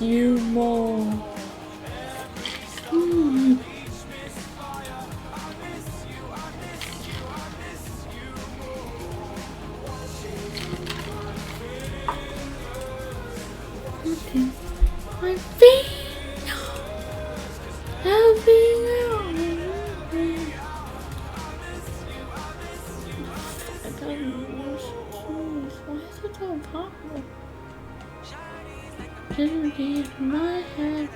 you more. Mm. Okay. I feel I don't know. Why is it so popular? Shouldn't be in my head.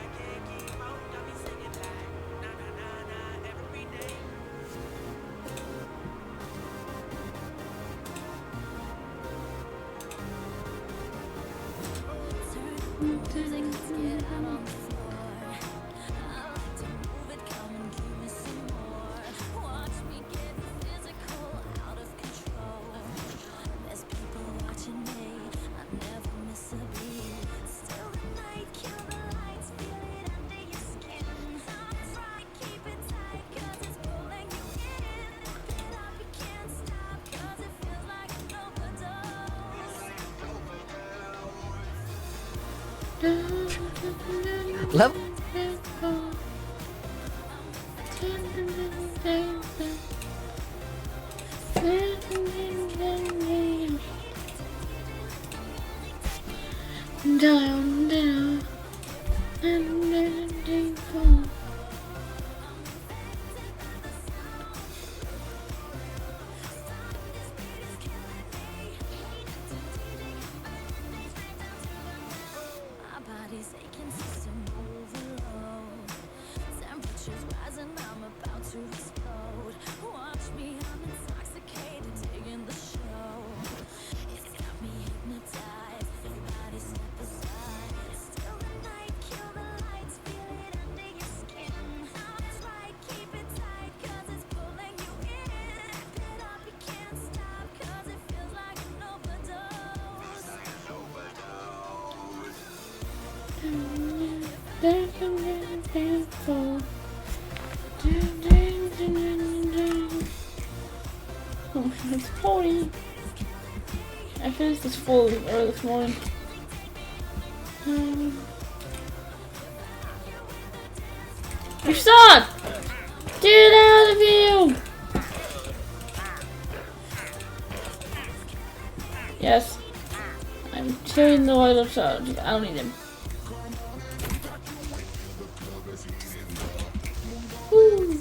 Level. Down, down, down. Oh, it's 40. I finished this fully early this morning. You suck! Get out of here! Yes. I'm killing the white outside. I don't need him. Woo.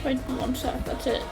Wait, one sec, that's it.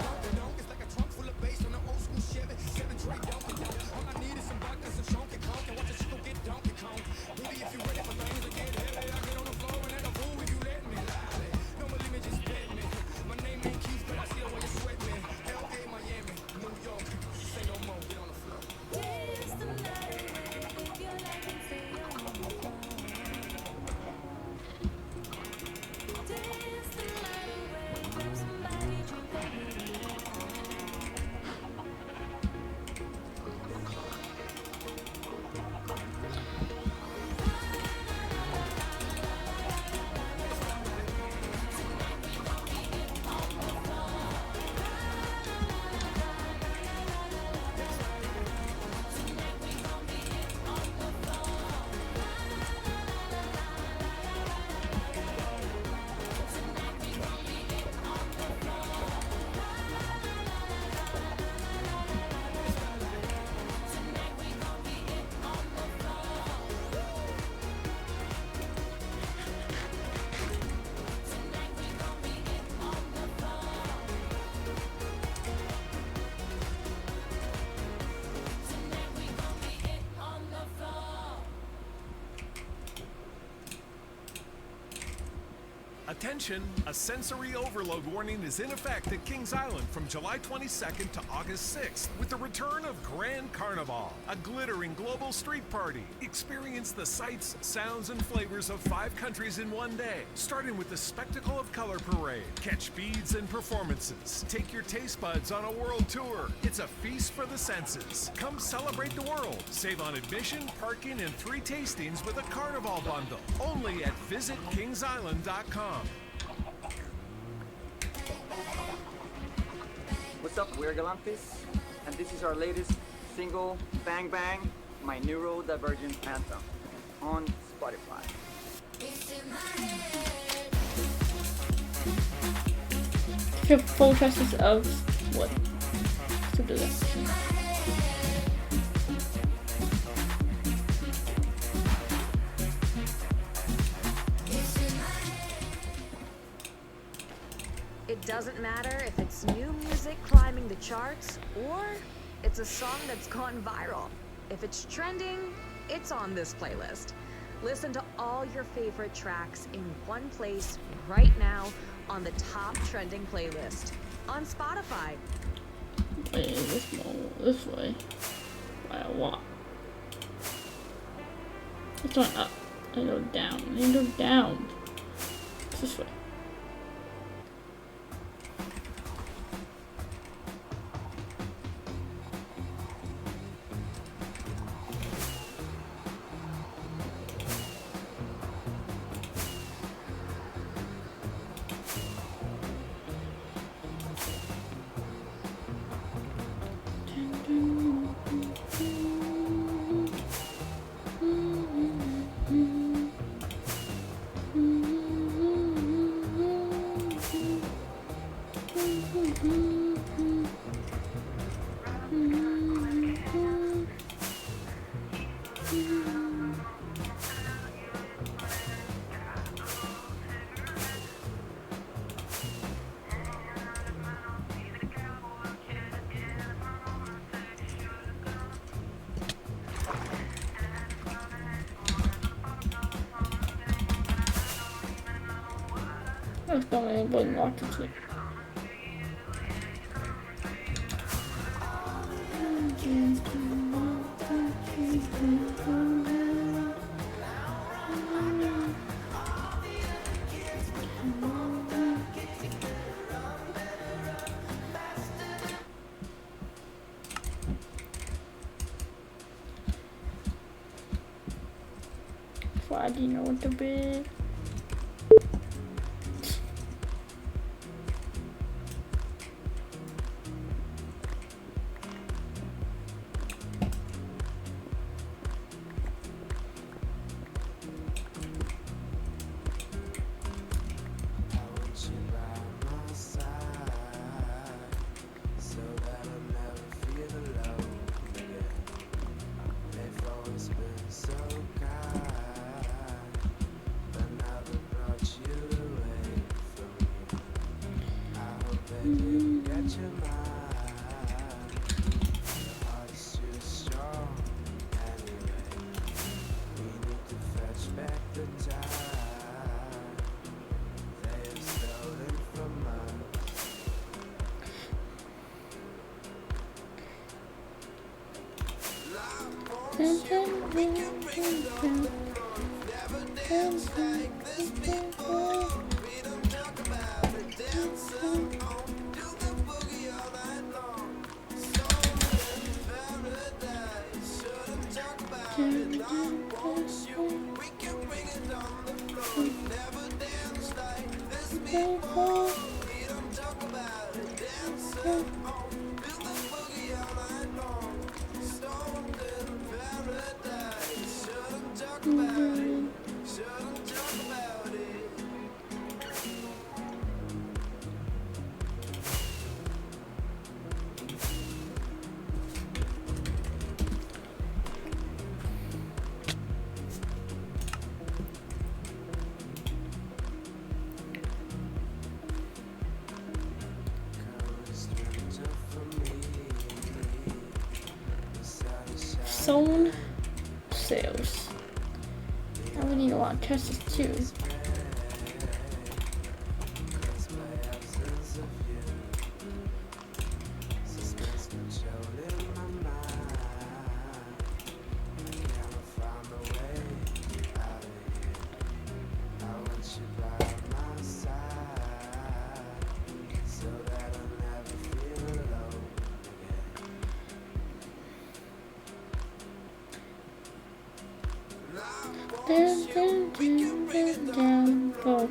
Attention, a sensory overload warning is in effect at Kings Island from July 22nd to August 6th with the return of Grand Carnival, a glittering global street party. Experience the sights, sounds, and flavors of 5 countries in one day, starting with the Spectacle of Color Parade. Catch beads and performances. Take your taste buds on a world tour. It's a feast for the senses. Come celebrate the world. Save on admission, parking, and 3 tastings with a Carnival bundle. Only at visitkingsisland.com. What's up, we're Galantis, and this is our latest single, Bang Bang, my neurodivergent anthem, on Spotify. Your full process of what to do that. It doesn't matter if it's new music climbing the charts or it's a song that's gone viral. If it's trending, it's on this playlist. Listen to all your favorite tracks in one place right now on the top trending playlist on Spotify. Wait, this way. Wow, what? It's not up. I go down. I go down. It's this way. Let's go and bring lots of sleep. Why do you know what to be? Zone sales. I would need a lot of testers too. Down, down, down, down, down, go.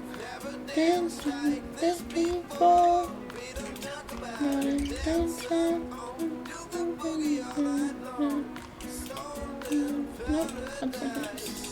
Down, down, down, down, go. Down, down, down. Nope, that's like this.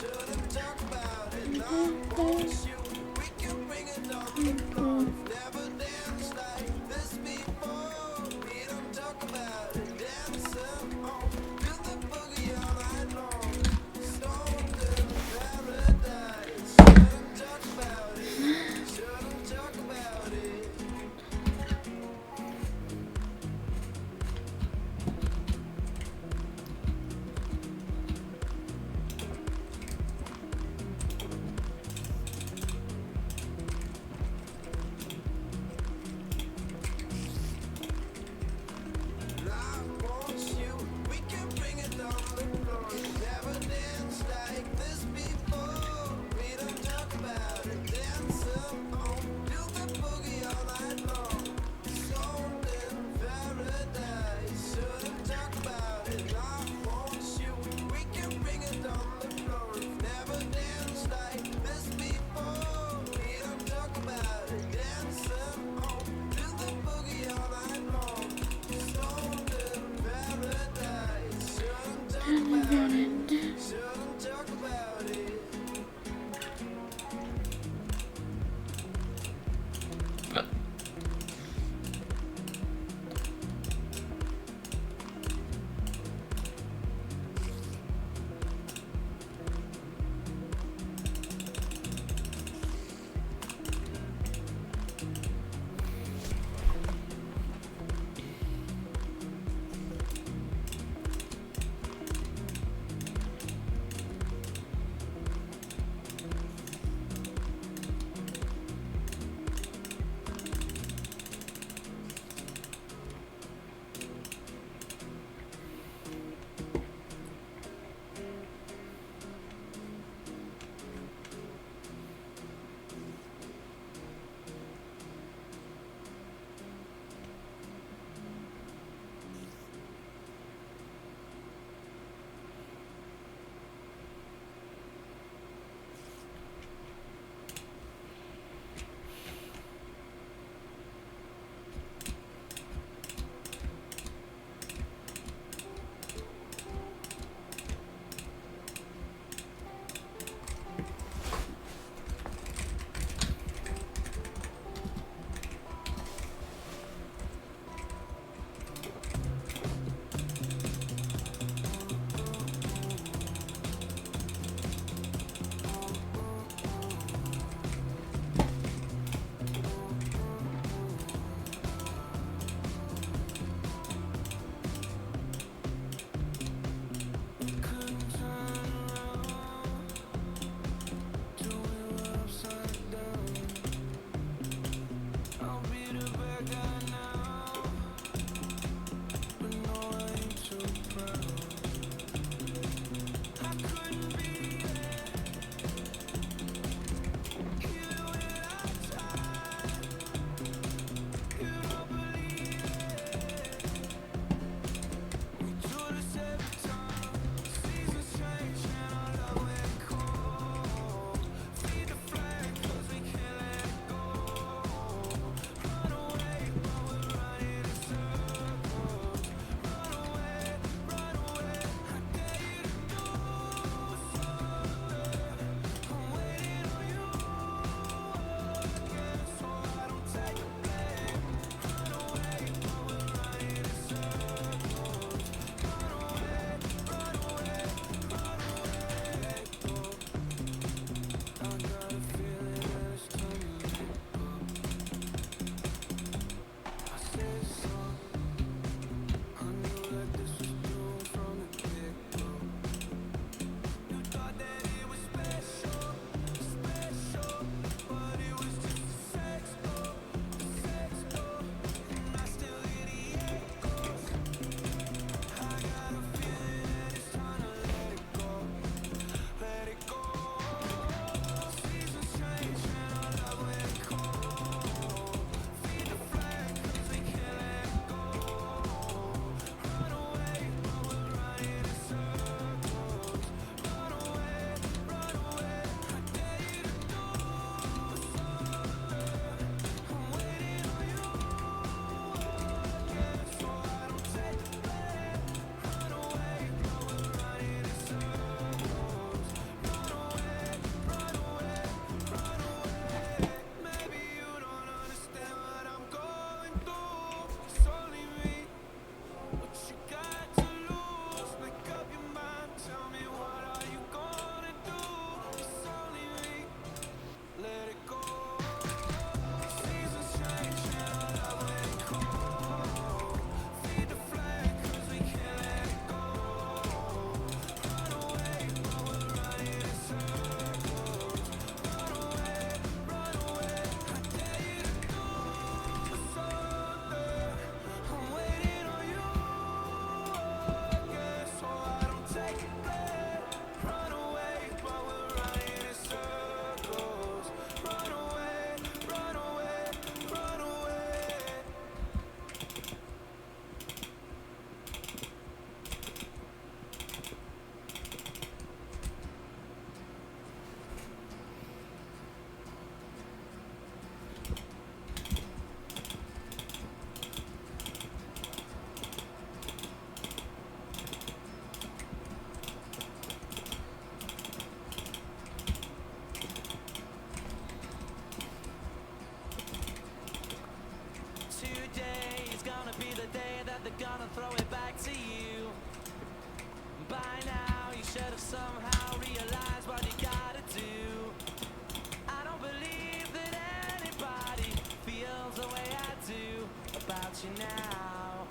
you now.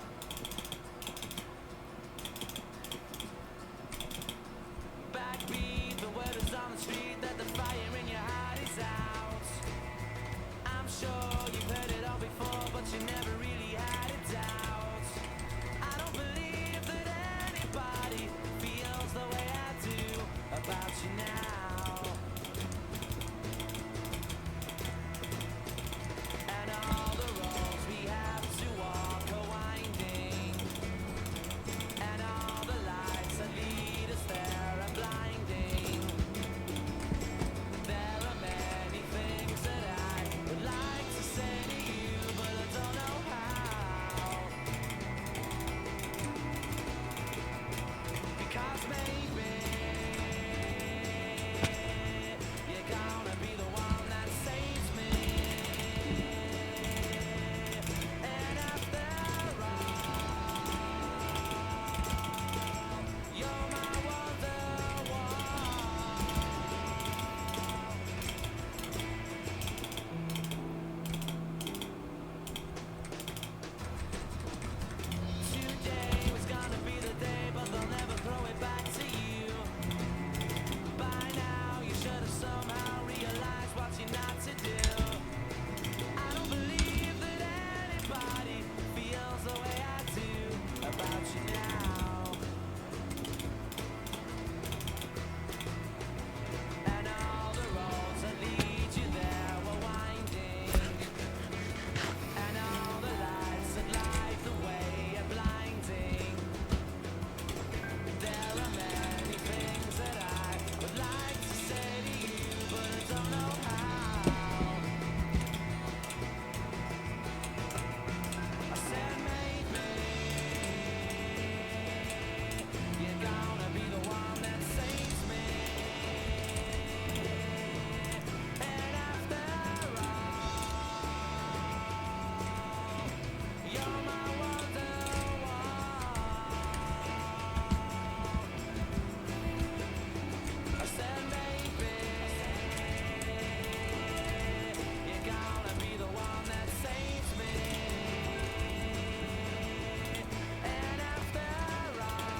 Backbeat, the word is on the street that the fire in your heart is out. I'm sure you've heard it all before, but you never really had a doubt. I don't believe that anybody feels the way I do about you now. And all the roads we have to walk are winding, and all the lights that lead us there are blinding. There are many things that I would like to say to you, but I don't know how. Because maybe you're gonna be the one that saves me. And after all, you're my wonderwall. Today was gonna be the day, but they'll never throw it back to you. By now, you should have somehow realized what you're not to do. I don't believe that anybody feels the way I do about you now. And all the roads that lead you there were winding, and all the lights that light the way are blinding. There are many things that I would like to say to you, but I don't know how. I said maybe you're gonna be the one that saves me. And after all, you're my wonderwall. I said maybe you're gonna be the one that saves me. And after all,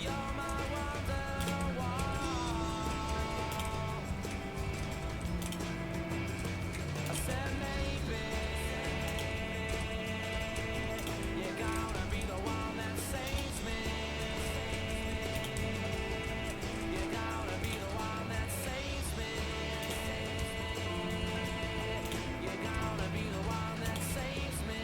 you're my wonderwall. I said maybe you're gonna be the one that saves me. You're gonna be the one that saves me. You're gonna be the one that saves me.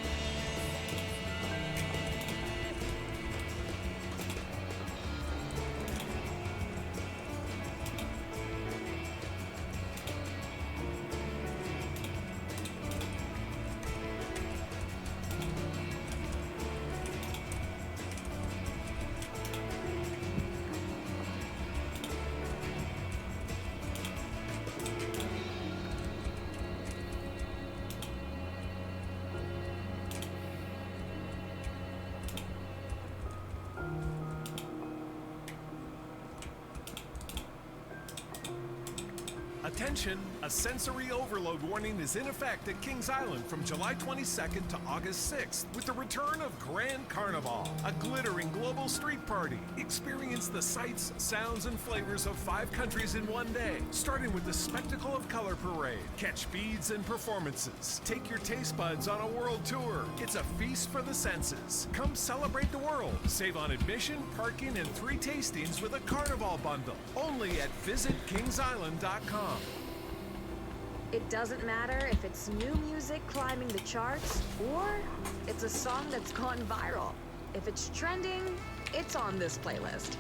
Attention, a sensory overload warning is in effect at Kings Island from July 22nd to August 6th with the return of Grand Carnival, a glittering global street party. Experience the sights, sounds, and flavors of 5 countries in one day, starting with the Spectacle of Color Parade. Catch beads and performances. Take your taste buds on a world tour. It's a feast for the senses. Come celebrate the world. Save on admission, parking, and 3 tastings with a Carnival bundle. Only at visitkingsisland.com. It doesn't matter if it's new music climbing the charts or it's a song that's gone viral. If it's trending, it's on this playlist.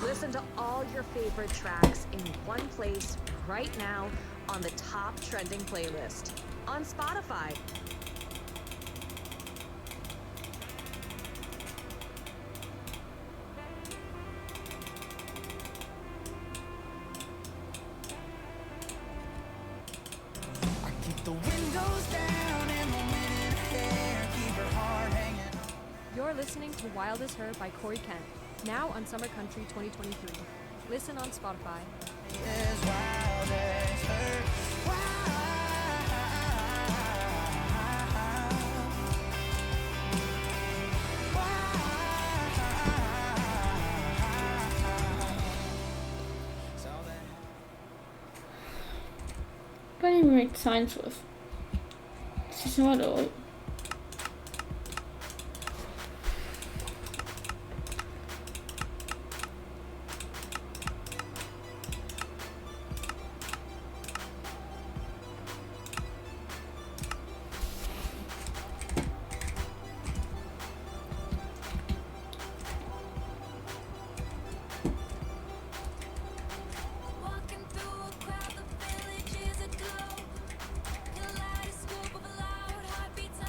Listen to all your favorite tracks in one place right now on the top trending playlist on Spotify. The windows down and the wind in her hair, keep her heart hanging. You're listening to Wild as Her by Corey Kent, now on Summer Country 2023. Listen on Spotify. As wild as her, wild. But he made signs with. This is what Walking through a crowd, the village is aglow. Kaleidoscope of loud heartbeats.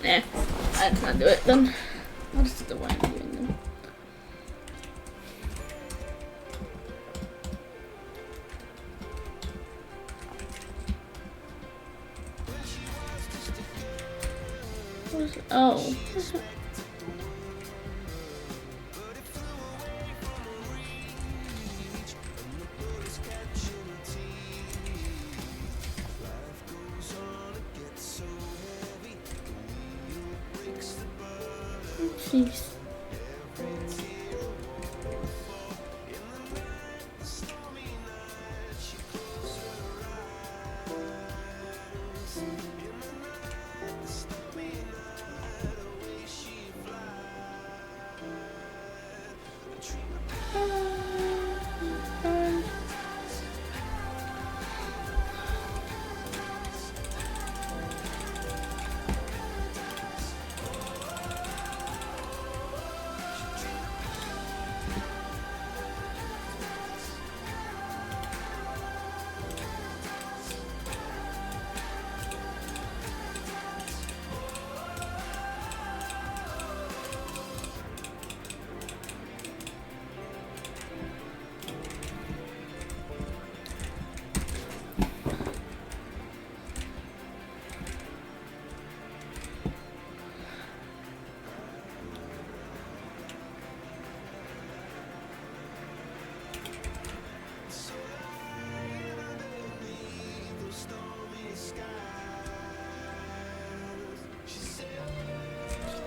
Nah, I can't do it then. I'll just do the way I'm doing them. What is it? Oh. Jeez.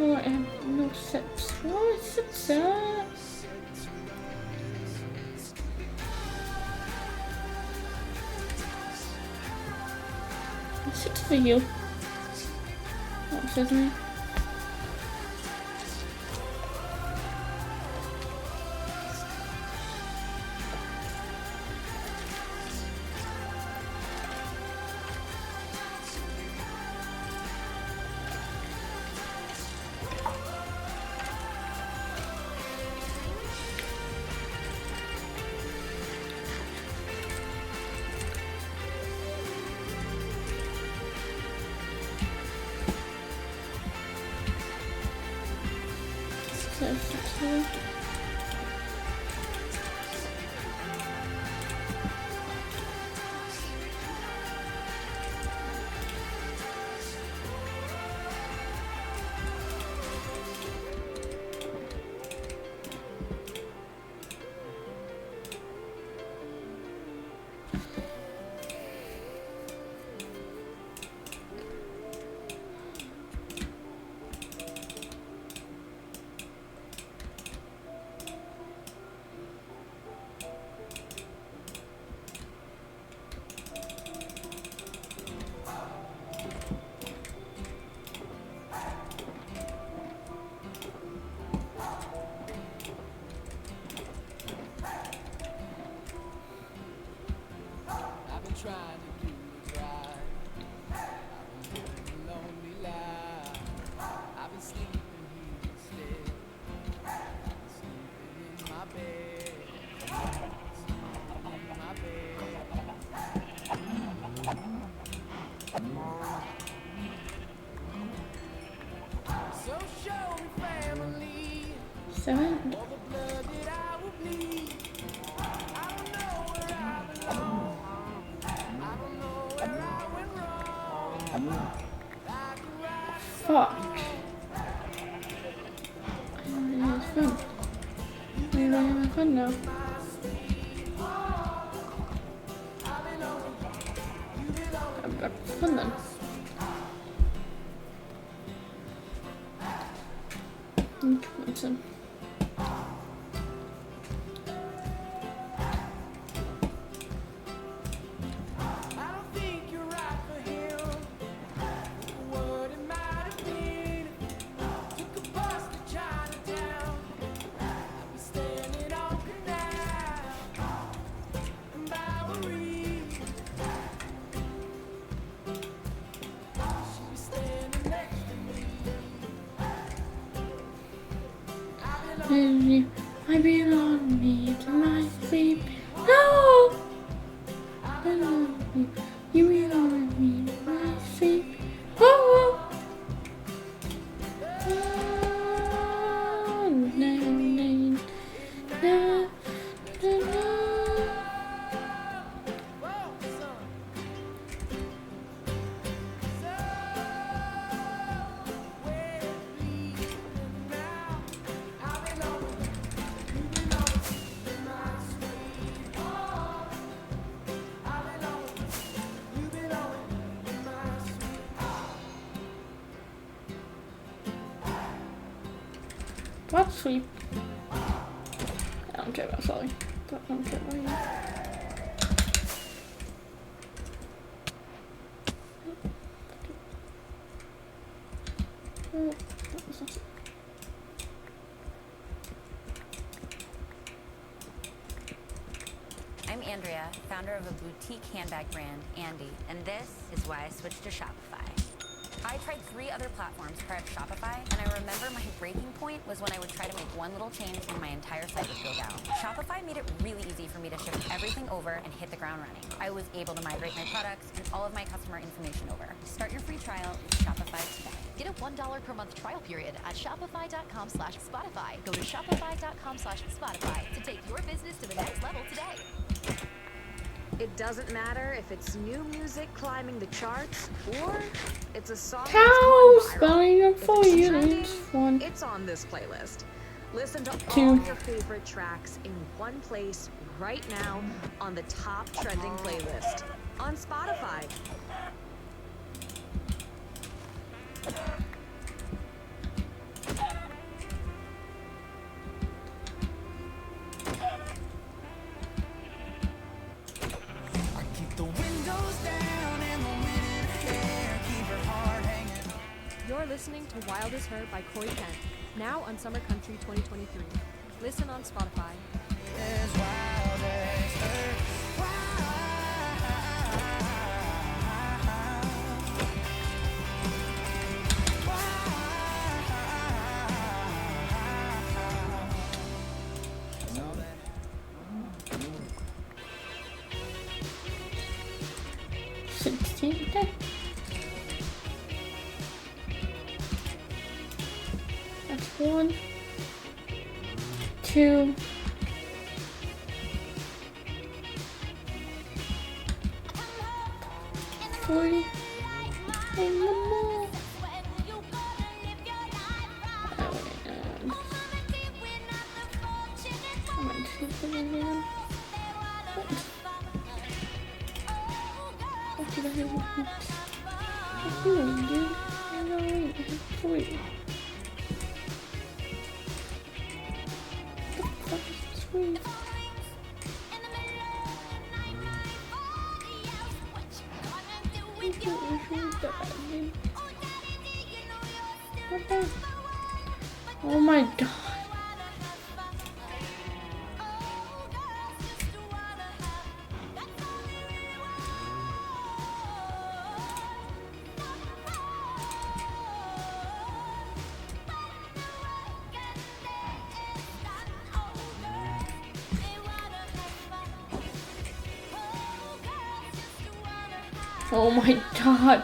Oh, I have no steps. Oh, it's up. It's for you. What says me? Trying to do it right. I've been living a lonely life. I've been sleeping here instead. I've been sleeping in my bed. Sleeping in my bed. So show me family. Seven. All the blood that I will bleed. I don't know where I belong. Fuck. I don't have fun. I don't have fun now. I'm back to fun then. Come on, son. I belong me to my sleep. No! I belong me. You belong me to my sleep. Oh! What sleep? I don't care about Sully. I don't care about you. Oh, that was not it. I'm Andrea, founder of a boutique handbag brand, Andy, and this is why I switched to Shopify. I tried 3 other platforms prior to Shopify, and I remember my breaking point was when I would try to make one little change and my entire site would go down. Shopify made it really easy for me to shift everything over and hit the ground running. I was able to migrate my products and all of my customer information over. Start your free trial with Shopify today. Get a $1 per month trial period at shopify.com/Spotify. Go to shopify.com/Spotify to take your business to the next level today. It doesn't matter if it's new music climbing the charts or it's a song that's Cows gone viral. going up If for it's you. trending, One. it's on this playlist. Listen to all 2. your favorite tracks in one place right now on the top trending playlist on Spotify. Keep the windows down and the wind in her hair. Keep her heart hanging. You're listening to Wild as Her by Corey Kent, now on Summer Country 2023. Listen on Spotify. As wild as her. Okay. That's 1, 2, 3, and 1 more. What did I do? What doing, dude? I'm not waiting. I have 3. What the fuck is 3? What the? Oh my god. Oh my god.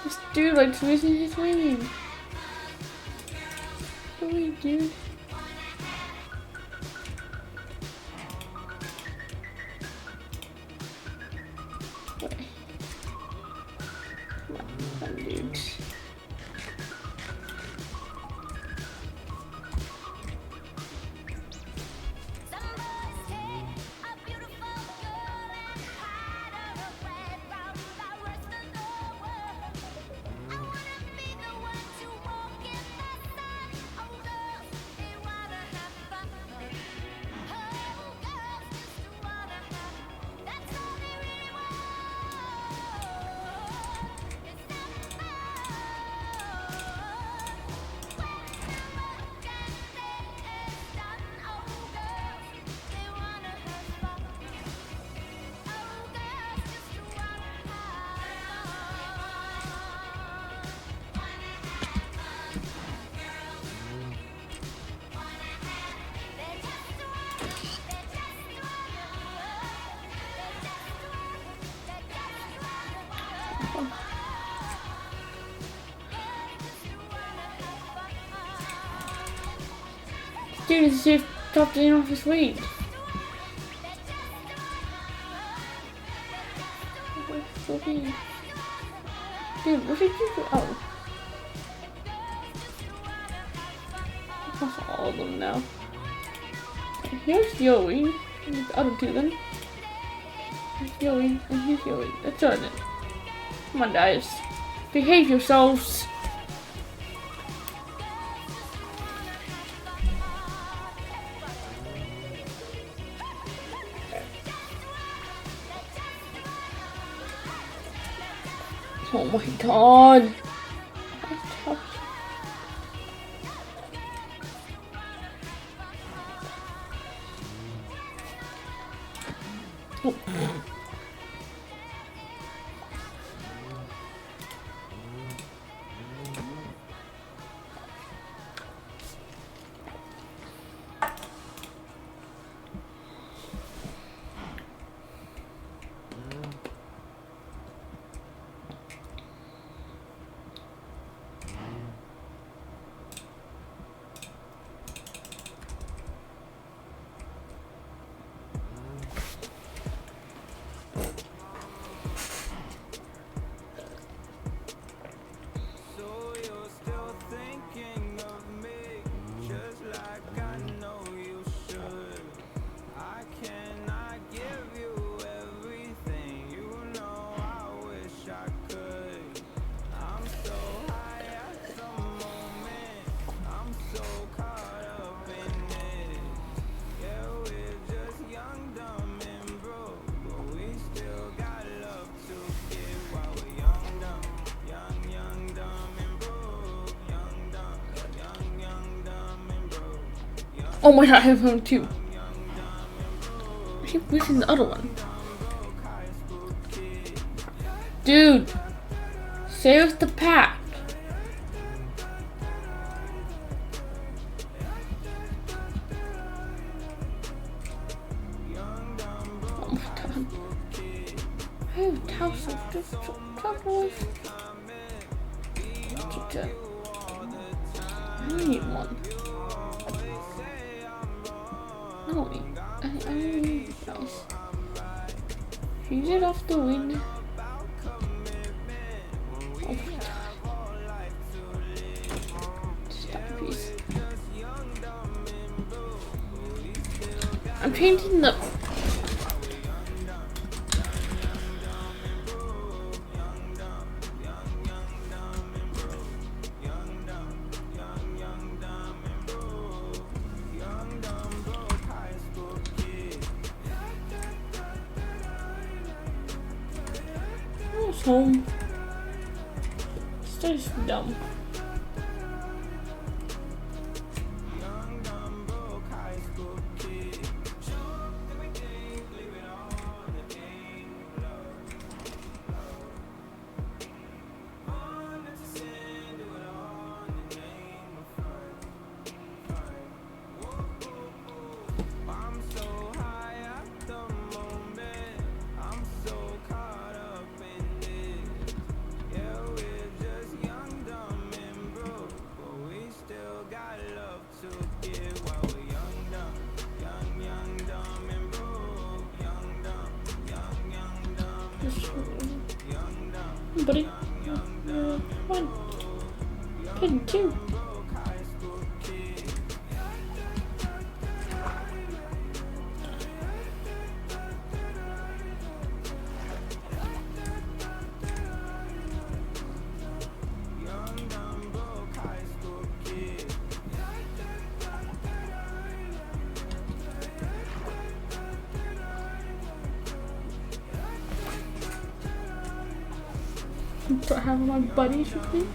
This dude likes losing his wing. Really, dude. Wait. Come on, dudes. Dude, as if top getting off his weight. Dude, what did you do? Oh. That's all of them now. Here's Yoey. And the other 2 then. Here's Yoey and here's Yoey. That's on it. Come on, guys. Behave yourselves. Oh my god. Oh. Oh my god, I have him too. I keep missing the other one. Dude, save the pack. Oh my god. I have thousands of chocolates. I need one. I don't need. I need nice. Use it off the wind. Oh my god. Stop, please. I'm painting the. Home. It's just dumb. Buddy, one, good, two. Do I have my buddies with me?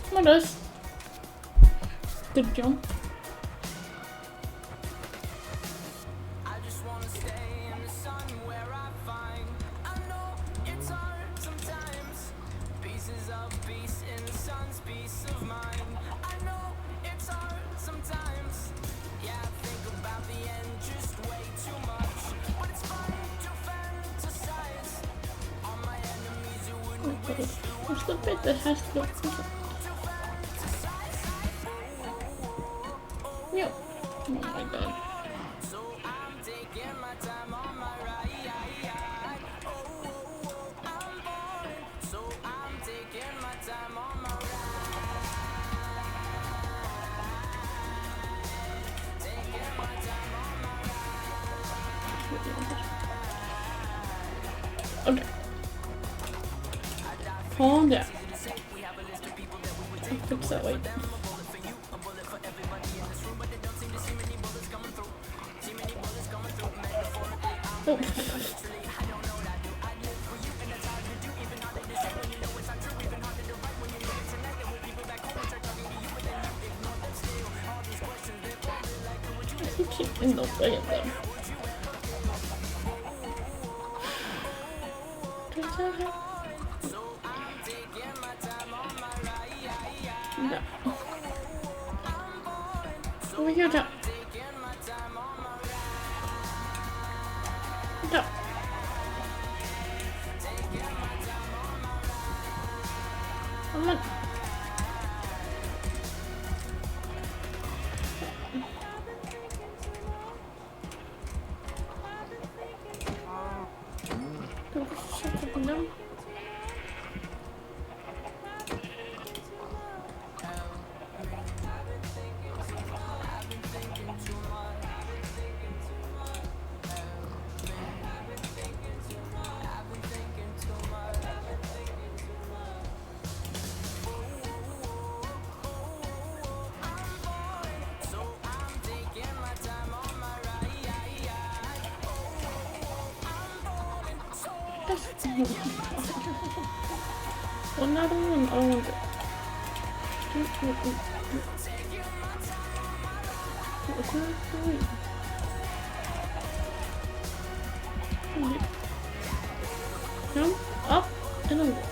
Come on, guys. Good jump. What's the bit that has to go closer? Yep. Oh my god. calm down. I'll fix that later. Oh. I keep in the way of them. No. Over here, John. No. Come on. Don't shut up and down. Another one. Oh, what's that doing? Jump up and over.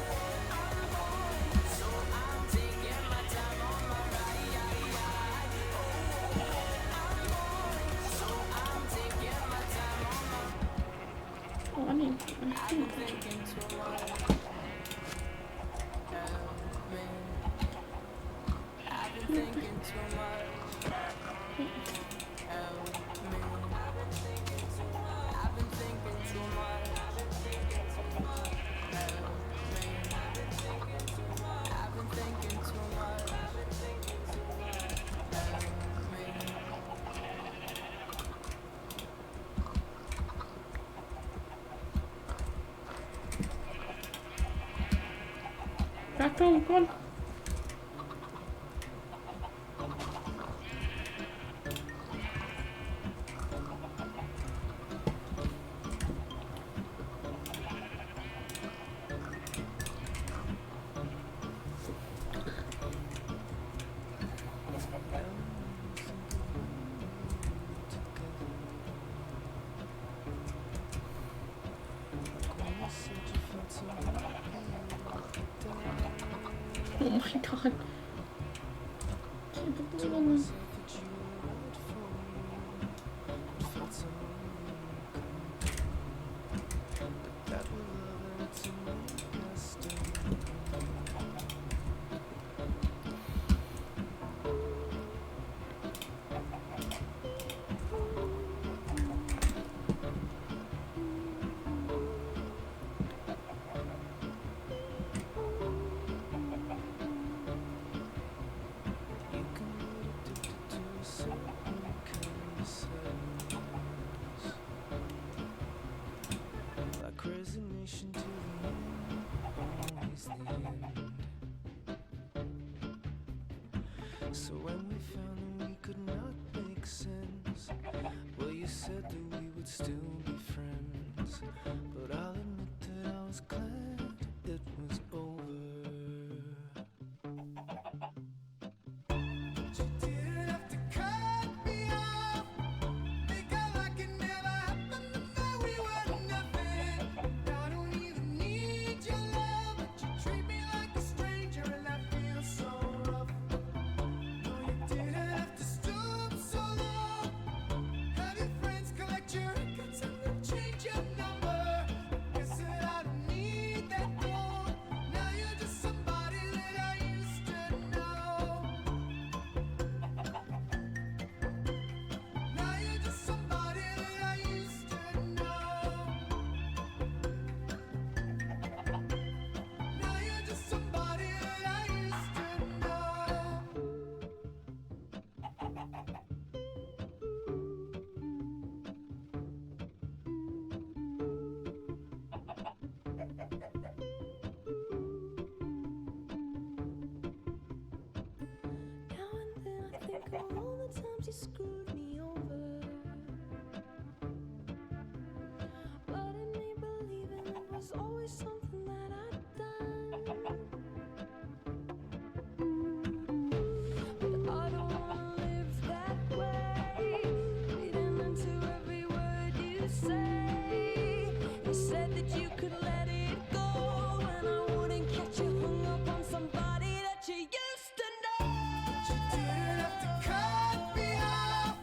Oh, I need back home, come on. Oh my god. Can't believe it. Resignation to the end, always the end. So when we found that we could not make sense, well, you said that we would still be friends. But I'll admit that I was glad it was over. all the times you screwed me over. But in me believing it was always something that I'd done. But I don't wanna live that way, reading into every word you say. You said that you could let it go, and I wouldn't catch you hung up on somebody that you used to know. But you didn't have to cut me off.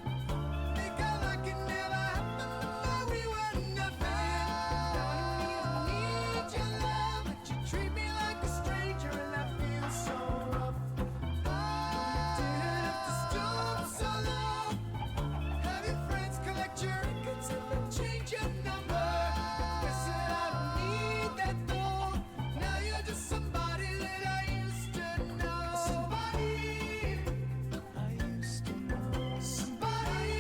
Make out like it never happened, but we were nothing. Now I don't even need your love, but you treat me like a stranger, and that feels so rough. You didn't have to stoop so low. Have your friends collect your records and then change your number. Guess that I don't need that though. Now you're just somebody that I used to know. Somebody I used to know. Somebody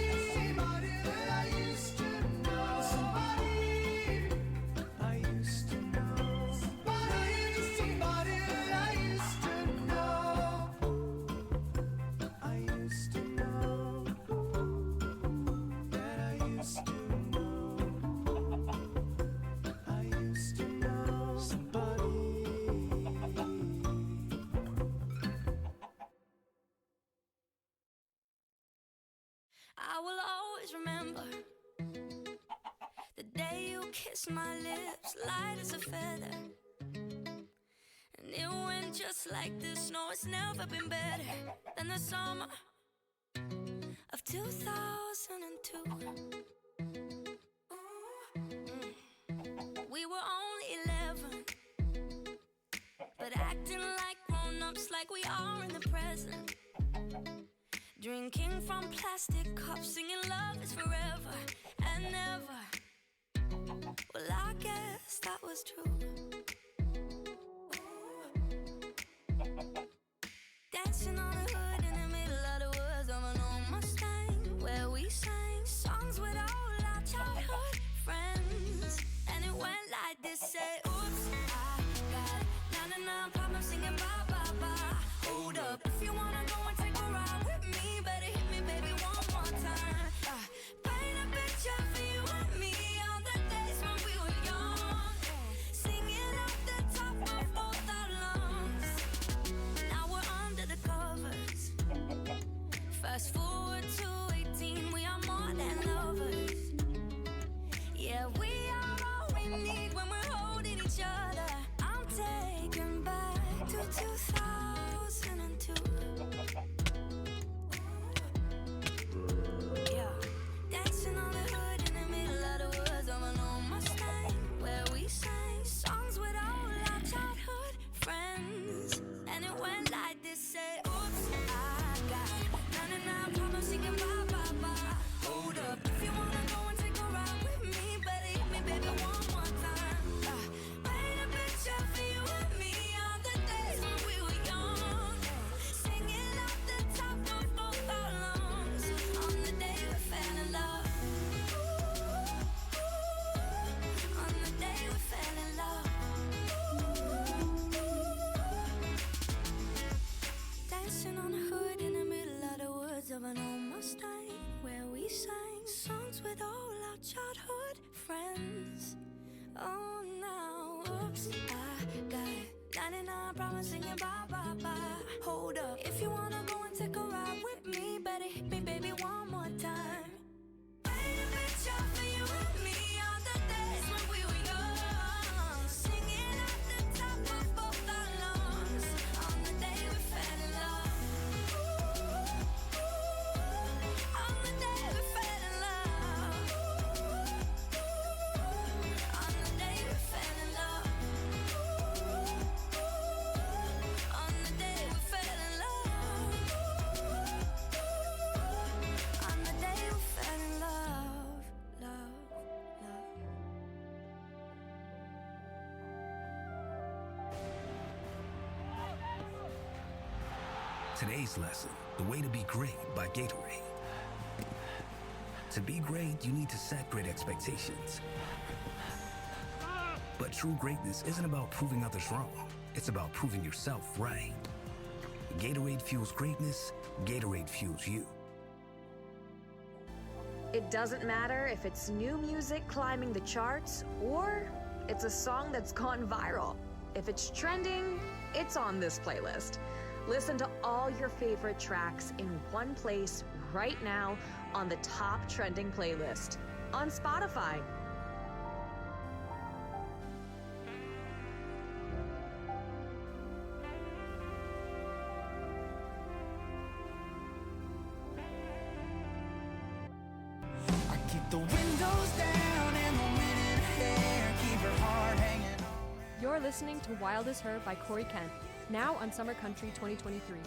that I used to know. Somebody I used to know. Somebody that I used to know. I used to know. That I used to know. I used to know somebody. I will always remember the day you kissed my lips, light as a feather. And it went just like this. No, it's never been better than the summer of 2002. We were only 11, but acting like grown-ups, like we are in the present. Drinking from plastic cups, singing love is forever and never. Well, I guess that was true. Dancing on the hood in the middle of the woods of an old Mustang, where we sang songs with all our childhood friends. And it went like this, say, oops, I got 99 problems singing bye, bye, bye. Hold up, if you wanna go and take a ride with me, better hit me, baby, one more time. Paint a picture for you and me on the days when we were young, singing off the top of both our lungs. Now we're under the covers. Fast forward to 18, we are more than lovers. Yeah, we are all we need when we're holding each other. I'm taken back to 2002. Yeah, dancing on the hood in the middle of the woods of an old Mustang, where we sang songs with all our childhood friends. And it went like this, say, oops, I got 99 problems singing bye, bye, bye. Hold up, if you wanna go and take a ride with me, better hit me, baby, one more time. Paint a picture for you and me on the days when we were young, singing off the top of both our lungs on the day we fell in love. On the day we fell in love. Dancing on the hood in the middle of the woods of an old Mustang, where we sang songs with all our childhood friends. Oh, now, oops, I got 99 problems singing bye, bye, bye. Hold up, if you wanna go and take a ride with me, better hit me, baby, one more time. Paint a picture for you and me on the days when we were young, singing at the top of both our lungs on the day we fell in love. On the day we fell in love. On the day we fell in love. On the day we fell in love. On the day we fell in love. Love, love. Today's lesson, The Way to Be Great by Gatorade. To be great, you need to set great expectations. But true greatness isn't about proving others wrong. It's about proving yourself right. Gatorade fuels greatness, Gatorade fuels you. It doesn't matter if it's new music climbing the charts or it's a song that's gone viral. If it's trending, it's on this playlist. Listen to all your favorite tracks in one place right now on the top trending playlist on Spotify. I keep the windows down and the wind in her hair, keep her heart hanging on. You're listening to Wild as Her by Corey Kent, now on Summer Country 2023.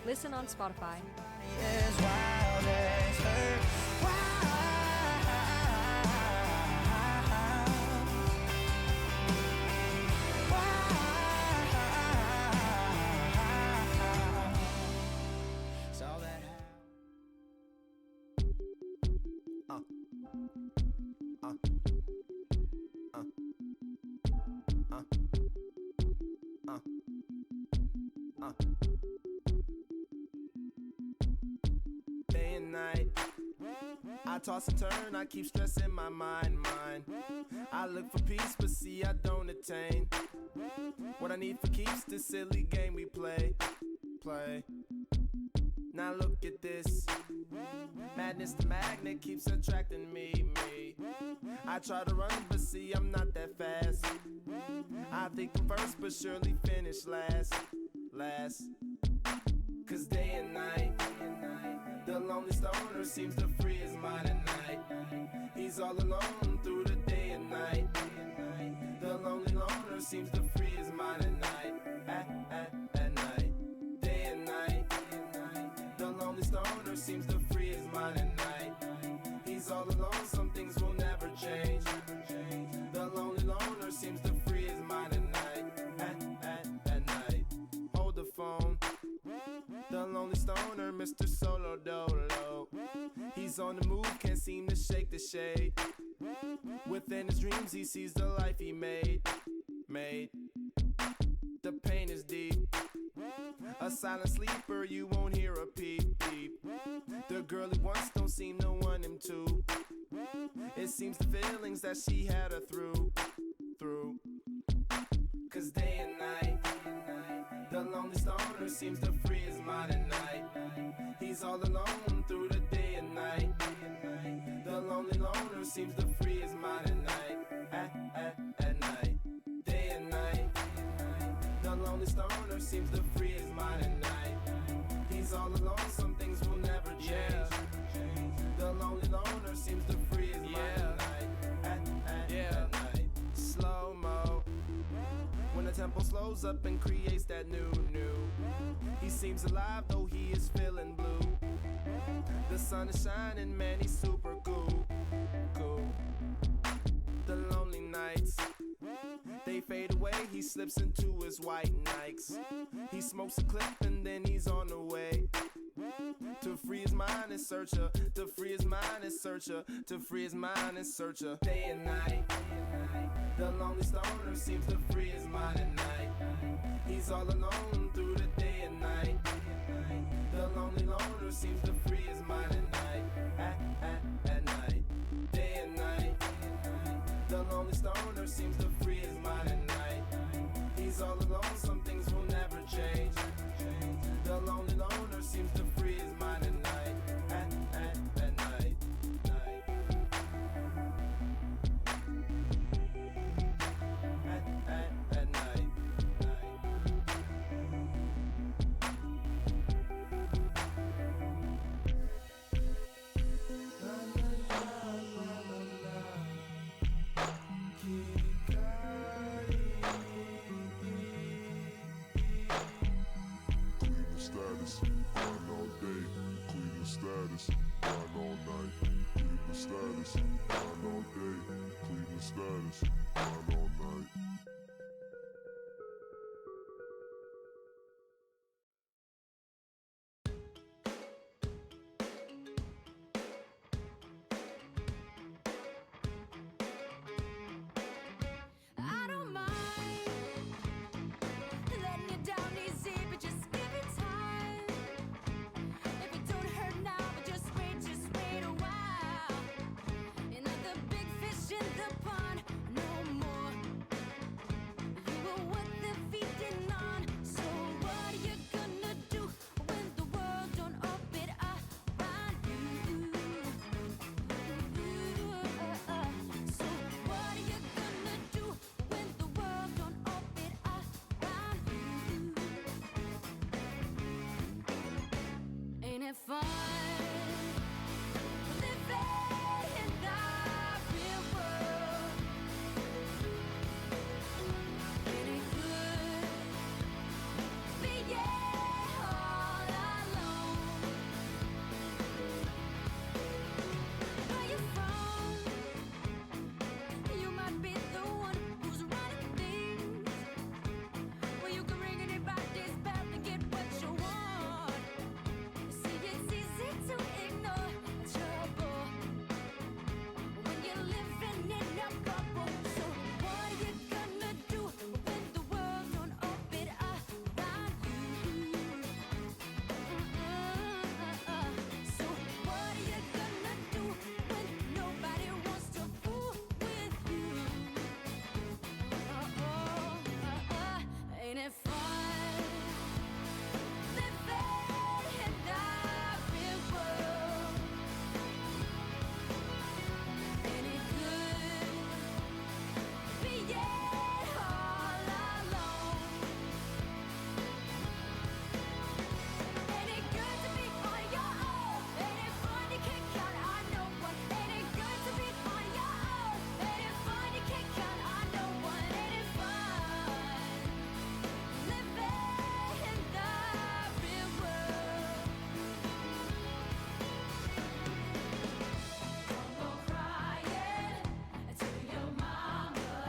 Listen on Spotify. As wild as her. Saw that day and night, I toss and turn, I keep stressing my mind. I look for peace, but see I don't attain what I need for keeps this silly game we play. Now look at this, madness the magnet keeps attracting me. I try to run, but see I'm not that fast. I think I'm first, but surely finish last. Cause day and night, the lonely stoner seems to free his mind at night. He's all alone through the day and night. The lonely loner seems to free his mind at night. At night, day and night. The lonely stoner seems to free his mind at night. He's all alone, some things will never change. The lonely loner seems to free his mind at night. At night, hold the phone. The lonely stoner, Mr. Solo Dolo. He's on the move, can't seem to shake the shade. Within his dreams, he sees the life he made. The pain is deep. A silent sleeper, you won't hear a peep. The girl he wants don't seem to want him to. It seems the feelings that she had her through. Cause day and night, the lonely stoner seems to free his mind at night. He's all alone through the day and night. The lonely loner seems to free his mind at night. At night, day and night. The lonely stoner seems to free his mind at night. He's all alone, some things will never change. The lonely loner seems to free his mind at night. At night, slow-mo. When the tempo slows up and creates that new. He seems alive though he is feeling blue. The sun is shining, man, he's super cool. The lonely nights, they fade away, he slips into his white Nikes. He smokes a clip and then he's on the way. To free his mind and searcher, to free his mind and searcher, to free his mind and searcher. Day and night, the lonely stoner seems to free his mind at night. He's all alone through the day and night. The lonely loner seems to free his mind at night. At night, day and night. The lonely stoner seems to free his mind at night. He's all alone, some things will never change. The lonely loner seems to free his mind at night. At night. At night. Status, grind all day, Cleveland status, grind all night. Cleveland status, grind all day, Cleveland status, grind all night. I don't mind letting you down easy, but just give it time. it fun? Living in the real world. Ain't it good being all alone? Where you from? You might be the one who's running things. Well, you can ring anybody's bell and get what you want. See, it's easy to ignore trouble when you're living in a bubble. So what are you gonna do when the world don't orbit around you? So what are you gonna do when nobody wants to fool with you? Ain't it fun? Living in the real world. Ain't it good being all alone? Ain't it good to be on your own? Ain't it fun you can't count on no one? Ain't it good to be on your own? Ain't it fun you can't count on no one? Ain't it fun living in the real world? Don't go crying to your mama,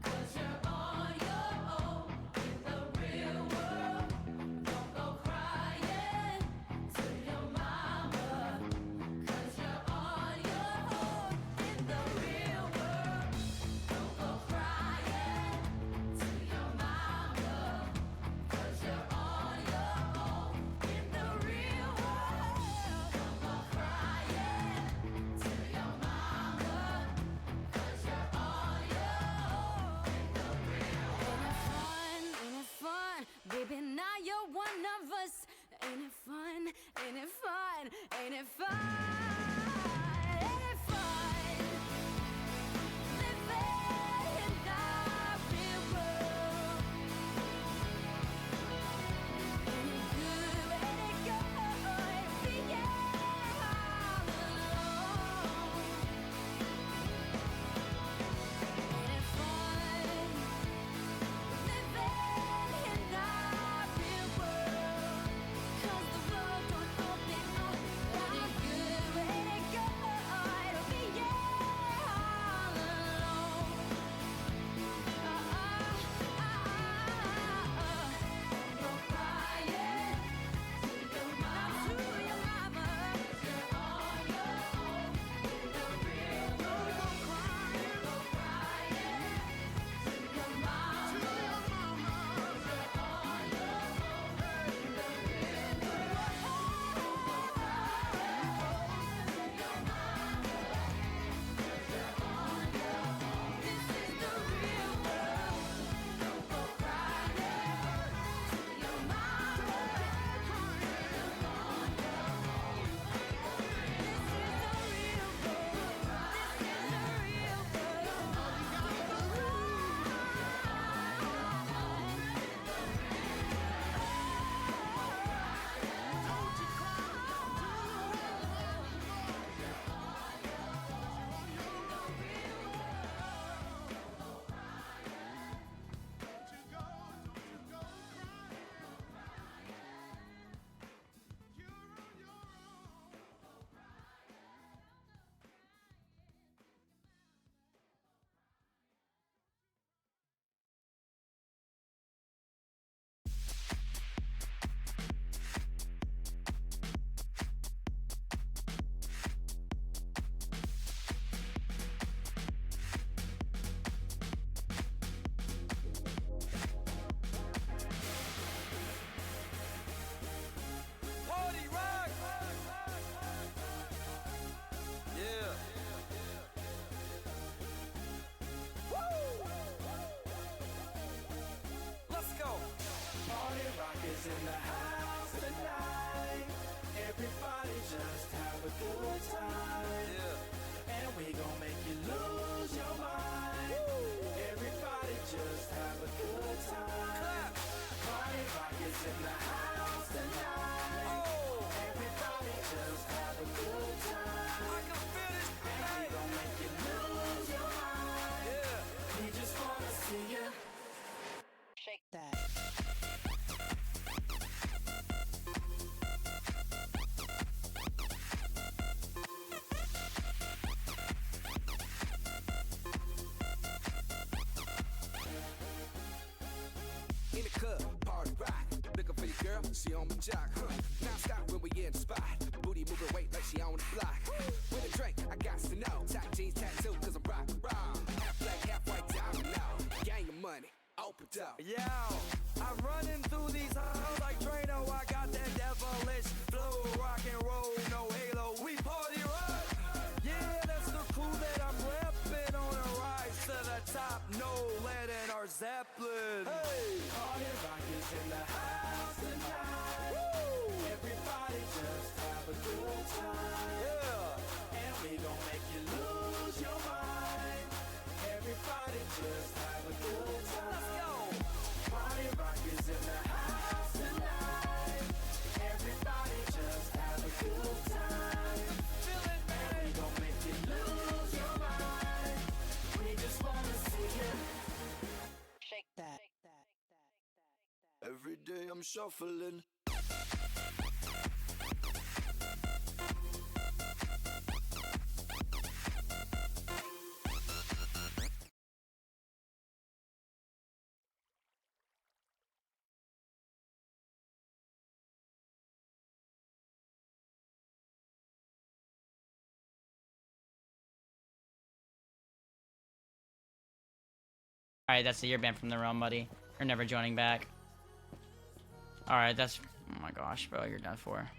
'cause you're on your own in the real world. Don't go crying to your mama, 'cause you're on your own in the real world. Don't go crying to your mama, 'cause you're on your own in the real world. Don't go crying to your mama, 'cause you're on your own in the real world. Ain't it fun? Baby, now you're one of us. Ain't it fun? Ain't it fun? Ain't it fun? Ain't it fun? Living in the real world. Ain't it good? Ain't it good being all alone? Ain't it fun? Living in the real world. 'Cause the world don't open up. Ain't it good she on my jock, huh? Now stop when we in the spot. Booty moving weight like she on the block. With a drink, I got to know. Tight jeans tattoo, cause I'm rock, half black, half white, diamond now. Gang of money, open up. Yo, I'm running through these halls like Drano. I got that devilish flow, rock and roll, no halo. We party rock. Yeah, that's the crew that I'm repping on a rise to the top. No lead in our Zeppelin. Hey, party rock is in the house tonight. Woo! Everybody just have a good time. Yeah, and we gon' make you lose your mind. Everybody just have a good time. Let's go. Party rock is in the house tonight. Everybody just have a good time. Feel it, man. We gon' make you lose your mind. We just wanna see you shake that. Every day I'm shuffling. Alright, that's the year ban from the realm, buddy. You're never joining back. Alright, that's... Oh my gosh, bro, you're done for.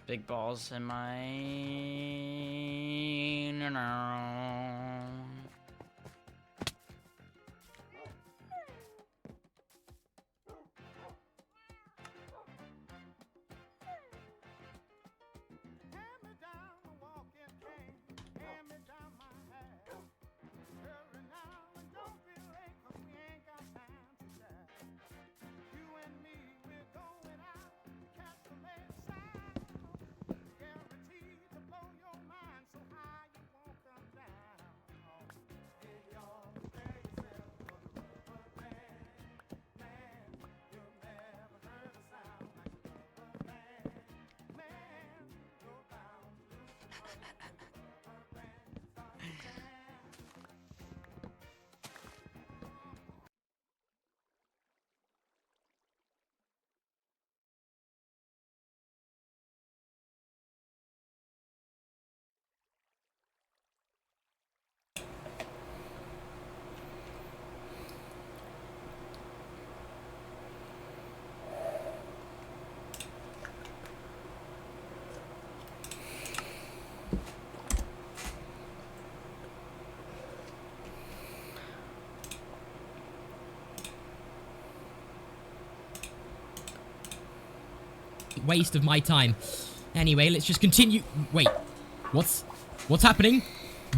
Big balls in my... No. Waste of my time. Anyway, let's just continue. Wait, what's happening?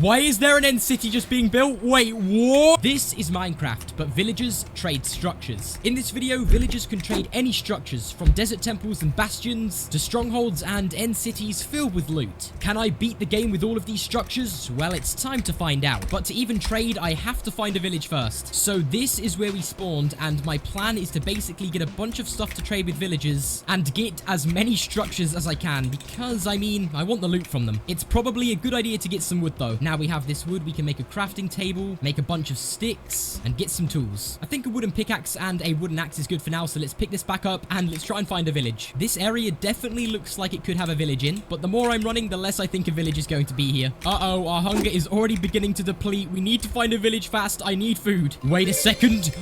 Why is there an end city just being built? Wait, what? This is Minecraft, but villagers trade structures. In this video, villagers can trade any structures, from desert temples and bastions to strongholds and end cities filled with loot. Can I beat the game with all of these structures? Well, it's time to find out. But to even trade, I have to find a village first. So this is where we spawned, and my plan is to basically get a bunch of stuff to trade with villagers and get as many structures as I can, because, I mean, I want the loot from them. It's probably a good idea to get some wood, though. Now we have this wood, we can make a crafting table, make a bunch of sticks, and get some tools. I think a wooden pickaxe and a wooden axe is good for now, so let's pick this back up and let's try and find a village. This area definitely looks like it could have a village in, but the more I'm running, the less I think a village is going to be here. Uh-oh, our hunger is already beginning to deplete. We need to find a village fast. I need food. Wait a second.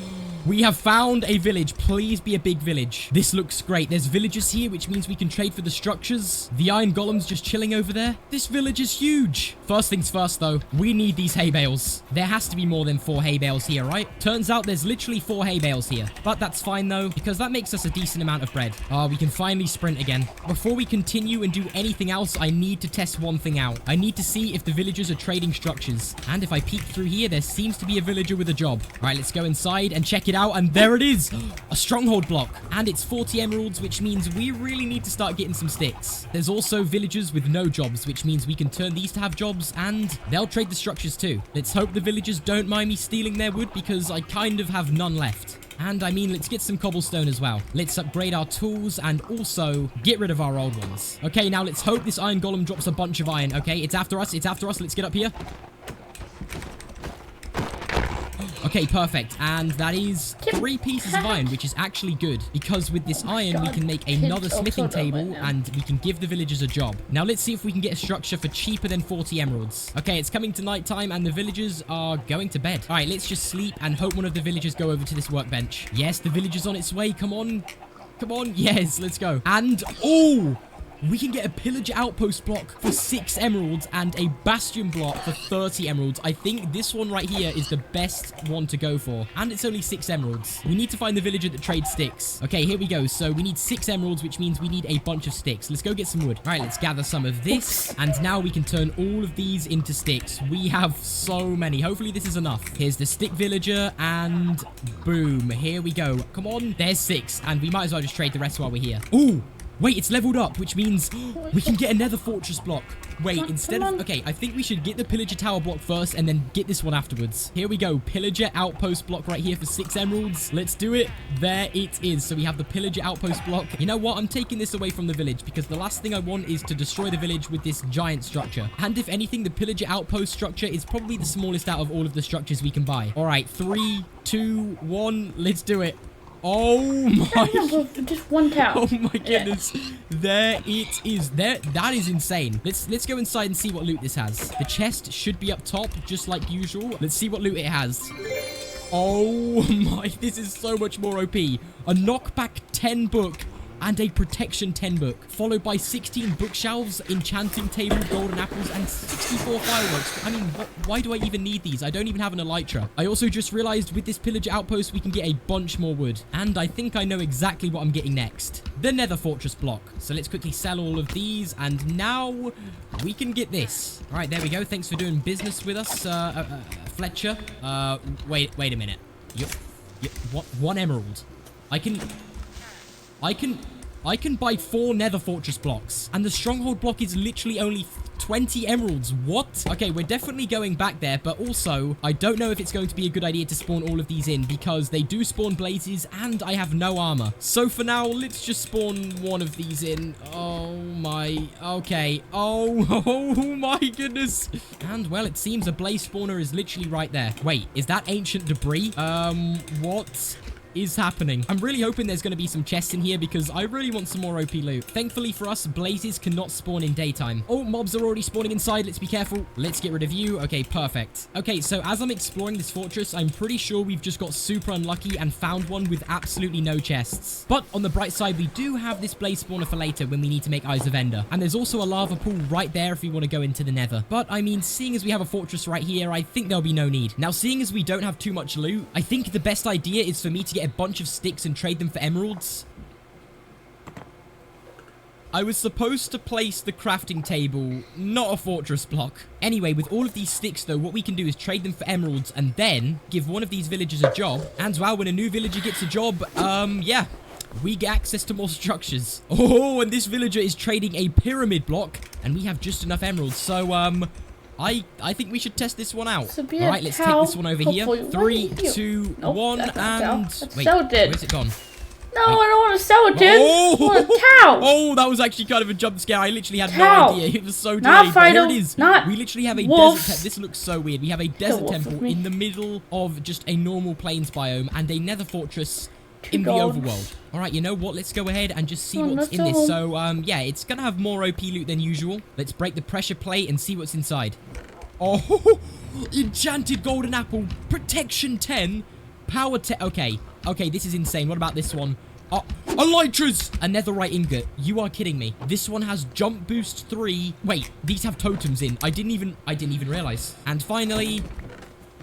We have found a village. Please be a big village. This looks great. There's villagers here, which means we can trade for the structures. The iron golem's just chilling over there. This village is huge. First things first, though. We need these hay bales. There has to be more than 4 hay bales here, right? Turns out there's literally 4 hay bales here. But that's fine, though, because that makes us a decent amount of bread. We can finally sprint again. Before we continue and do anything else, I need to test one thing out. I need to see if the villagers are trading structures. And if I peek through here, there seems to be a villager with a job. All right, let's go inside and check it out. And there it is. A stronghold block. And it's 40 emeralds, which means we really need to start getting some sticks. There's also villagers with no jobs, which means we can turn these to have jobs and they'll trade the structures too. Let's hope the villagers don't mind me stealing their wood because I kind of have none left. And I mean, let's get some cobblestone as well. Let's upgrade our tools and also get rid of our old ones. Okay, now let's hope this iron golem drops a bunch of iron. Okay, it's after us. It's after us. Let's get up here. Okay, perfect. And that is 3 pieces of iron, which is actually good. Because with this iron, we can make another smithing table and we can give the villagers a job. Now, let's see if we can get a structure for cheaper than 40 emeralds. Okay, it's coming to nighttime and the villagers are going to bed. All right, let's just sleep and hope one of the villagers go over to this workbench. Yes, the villager's on its way. Come on. Come on. Yes, let's go. And, oh! We can get a pillager outpost block for 6 emeralds and a bastion block for 30 emeralds. I think this one right here is the best one to go for. And it's only 6 emeralds. We need to find the villager that trades sticks. Okay, here we go. So we need 6 emeralds, which means we need a bunch of sticks. Let's go get some wood. All right, let's gather some of this. And now we can turn all of these into sticks. We have so many. Hopefully this is enough. Here's the stick villager and boom. Here we go. Come on. There's 6. And we might as well just trade the rest while we're here. Ooh. Wait, it's leveled up, which means we can get another fortress block. Wait, instead of... Okay, I think we should get the pillager tower block first and then get this one afterwards. Here we go. Pillager outpost block right here for 6 emeralds. Let's do it. There it is. So we have the pillager outpost block. You know what? I'm taking this away from the village because the last thing I want is to destroy the village with this giant structure. And if anything, the pillager outpost structure is probably the smallest out of all of the structures we can buy. All right, 3, 2, 1. Let's do it. Oh my! Just one town. Oh my goodness! Yeah. There it is. There, that is insane. Let's go inside and see what loot this has. The chest should be up top, just like usual. Let's see what loot it has. Oh my! This is so much more OP. A knockback 10 book and a protection 10 book, followed by 16 bookshelves, enchanting table, golden apples, and 64 fireworks. I mean, why do I even need these? I don't even have an elytra. I also just realized with this pillager outpost, we can get a bunch more wood. And I think I know exactly what I'm getting next. The nether fortress block. So let's quickly sell all of these, and now we can get this. All right, there we go. Thanks for doing business with us, Fletcher. Wait a minute. What? 1 emerald. I can buy 4 nether fortress blocks. And the stronghold block is literally only 20 emeralds. What? Okay, we're definitely going back there. But also, I don't know if it's going to be a good idea to spawn all of these in. Because they do spawn blazes and I have no armor. So for now, let's just spawn one of these in. Oh my. Okay. Oh my goodness. And well, it seems a blaze spawner is literally right there. Wait, is that ancient debris? What is happening? I'm really hoping there's going to be some chests in here because I really want some more OP loot. Thankfully for us, blazes cannot spawn in daytime. Oh, mobs are already spawning inside. Let's be careful. Let's get rid of you. Okay, perfect. Okay, so as I'm exploring this fortress, I'm pretty sure we've just got super unlucky and found one with absolutely no chests. But on the bright side, we do have this blaze spawner for later when we need to make Eyes of Ender. And there's also a lava pool right there if we want to go into the nether. But I mean, seeing as we have a fortress right here, I think there'll be no need. Now, seeing as we don't have too much loot, I think the best idea is for me to get a bunch of sticks and trade them for emeralds. I was supposed to place the crafting table, not a fortress block. Anyway, with all of these sticks though, what we can do is trade them for emeralds and then give one of these villagers a job. And well, when a new villager gets a job, yeah, we get access to more structures. Oh, and this villager is trading a pyramid block and we have just enough emeralds. So, I think we should test this one out. All right, let's take this one over here. 3, 2, 1, and wait, where's it gone? No, I don't want to sell it, dude. I want a cow. Oh, that was actually kind of a jump scare. I literally had no idea. It was so delayed. But here it is. We literally have a desert temple. This looks so weird. We have a desert temple in the middle of just a normal plains biome and a nether fortress in the overworld. All right, you know what? Let's go ahead and just see what's in this. So, yeah, it's going to have more OP loot than usual. Let's break the pressure plate and see what's inside. Oh, enchanted golden apple, protection 10, power 10. Okay, Okay, this is insane. What about this one? Oh, elytras! A netherite ingot. You are kidding me. This one has jump boost 3. Wait, these have totems in. I didn't even realize. And finally,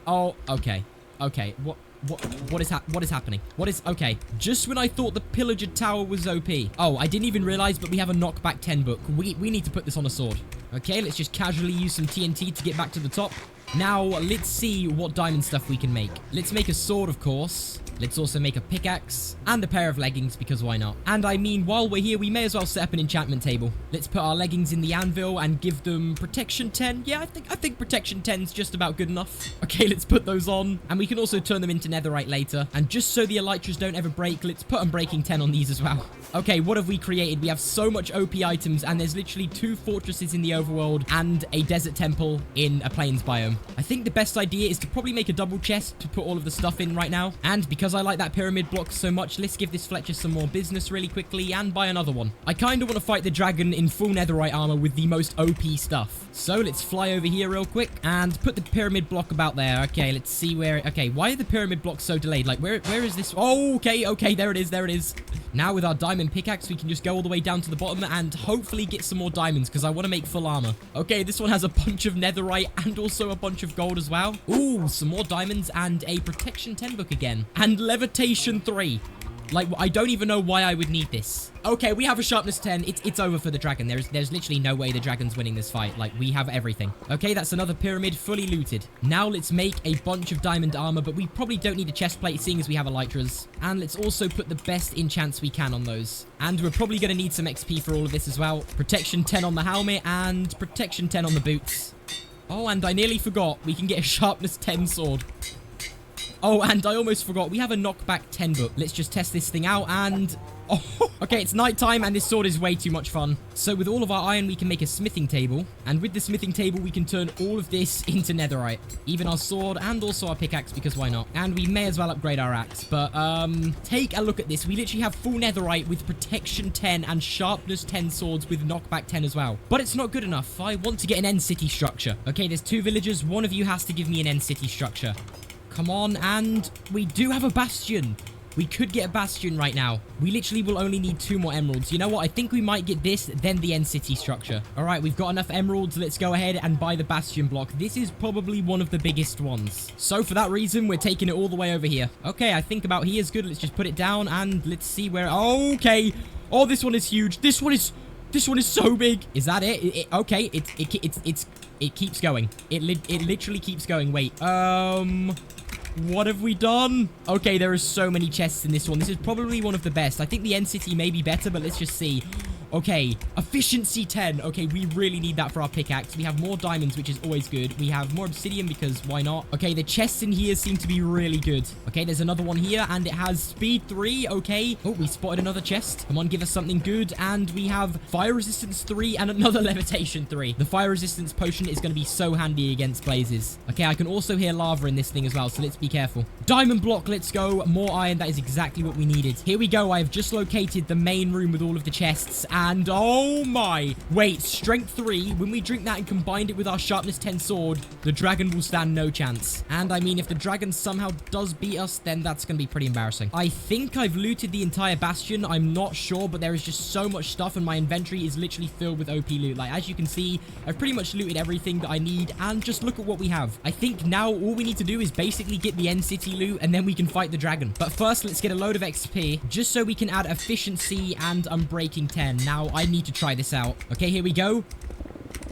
oh, okay. Okay, what is happening? Okay, just when I thought the pillager tower was OP. Oh, I didn't even realize, but we have a knockback 10 book. We need to put this on a sword. Okay, let's just casually use some TNT to get back to the top. Now, let's see what diamond stuff we can make. Let's make a sword, of course. Let's also make a pickaxe and a pair of leggings, because why not? And I mean, while we're here, we may as well set up an enchantment table. Let's put our leggings in the anvil and give them protection 10. Yeah, I think protection 10 is just about good enough. Okay, let's put those on. And we can also turn them into netherite later. And just so the elytras don't ever break, let's put unbreaking 10 on these as well. Okay, what have we created? We have so much OP items, and there's literally 2 fortresses in the overworld and a desert temple in a plains biome. I think the best idea is to probably make a double chest to put all of the stuff in right now. And because I like that pyramid block so much, let's give this Fletcher some more business really quickly and buy another one. I kind of want to fight the dragon in full netherite armor with the most OP stuff. So let's fly over here real quick and put the pyramid block about there. Okay, let's see where... Okay, why are the pyramid blocks so delayed? Like, where is this? Oh, okay, there it is. Now with our diamond pickaxe, we can just go all the way down to the bottom and hopefully get some more diamonds, because I want to make full armor. Okay, this one has a bunch of netherite and also a bunch of gold as well. Ooh, some more diamonds and a protection 10 book again. And levitation 3. Like, I don't even know why I would need this. Okay, we have a sharpness 10. It's over for the dragon. There's literally no way the dragon's winning this fight. Like, we have everything. Okay, that's another pyramid fully looted. Now let's make a bunch of diamond armor, but we probably don't need a chest plate seeing as we have elytras. And let's also put the best enchants we can on those. And we're probably going to need some XP for all of this as well. Protection 10 on the helmet and protection 10 on the boots. Oh, and I nearly forgot. We can get a sharpness 10 sword. Oh, and I almost forgot. We have a knockback 10 book. Let's just test this thing out and... Oh, okay, it's nighttime and this sword is way too much fun. So with all of our iron, we can make a smithing table. And with the smithing table, we can turn all of this into netherite. Even our sword and also our pickaxe, because why not? And we may as well upgrade our axe. But, take a look at this. We literally have full netherite with protection 10 and sharpness 10 swords with knockback 10 as well. But it's not good enough. I want to get an end city structure. Okay, there's 2 villagers. One of you has to give me an end city structure. Come on, and we do have a bastion. We could get a bastion right now. We literally will only need 2 more emeralds. You know what? I think we might get this, then the end city structure. All right, we've got enough emeralds. Let's go ahead and buy the bastion block. This is probably one of the biggest ones. So for that reason, we're taking it all the way over here. Okay, I think about here is good. Let's just put it down and let's see where... Okay. Oh, this one is huge. This one is so big. Is that it? Okay, it keeps going. It literally keeps going. Wait, what have we done? Okay, there are so many chests in this one. This is probably one of the best. I think the end city may be better, but let's just see. Okay, efficiency 10. Okay, we really need that for our pickaxe. We have more diamonds, which is always good. We have more obsidian because why not? Okay, the chests in here seem to be really good. Okay, there's another one here and it has speed 3. Okay. Oh, we spotted another chest. Come on, give us something good. And we have fire resistance 3 and another levitation 3. The fire resistance potion is going to be so handy against blazes. Okay, I can also hear lava in this thing as well, so let's be careful. Diamond block, let's go. More iron, that is exactly what we needed. Here we go. I have just located the main room with all of the chests. And oh my, wait, strength 3, when we drink that and combined it with our sharpness 10 sword, the dragon will stand no chance. And I mean, if the dragon somehow does beat us, then that's going to be pretty embarrassing. I think I've looted the entire bastion. I'm not sure, but there is just so much stuff and my inventory is literally filled with OP loot. Like, as you can see, I've pretty much looted everything that I need and just look at what we have. I think now all we need to do is basically get the end city loot and then we can fight the dragon. But first, let's get a load of XP just so we can add efficiency and unbreaking 10. Now, I need to try this out. Okay, here we go.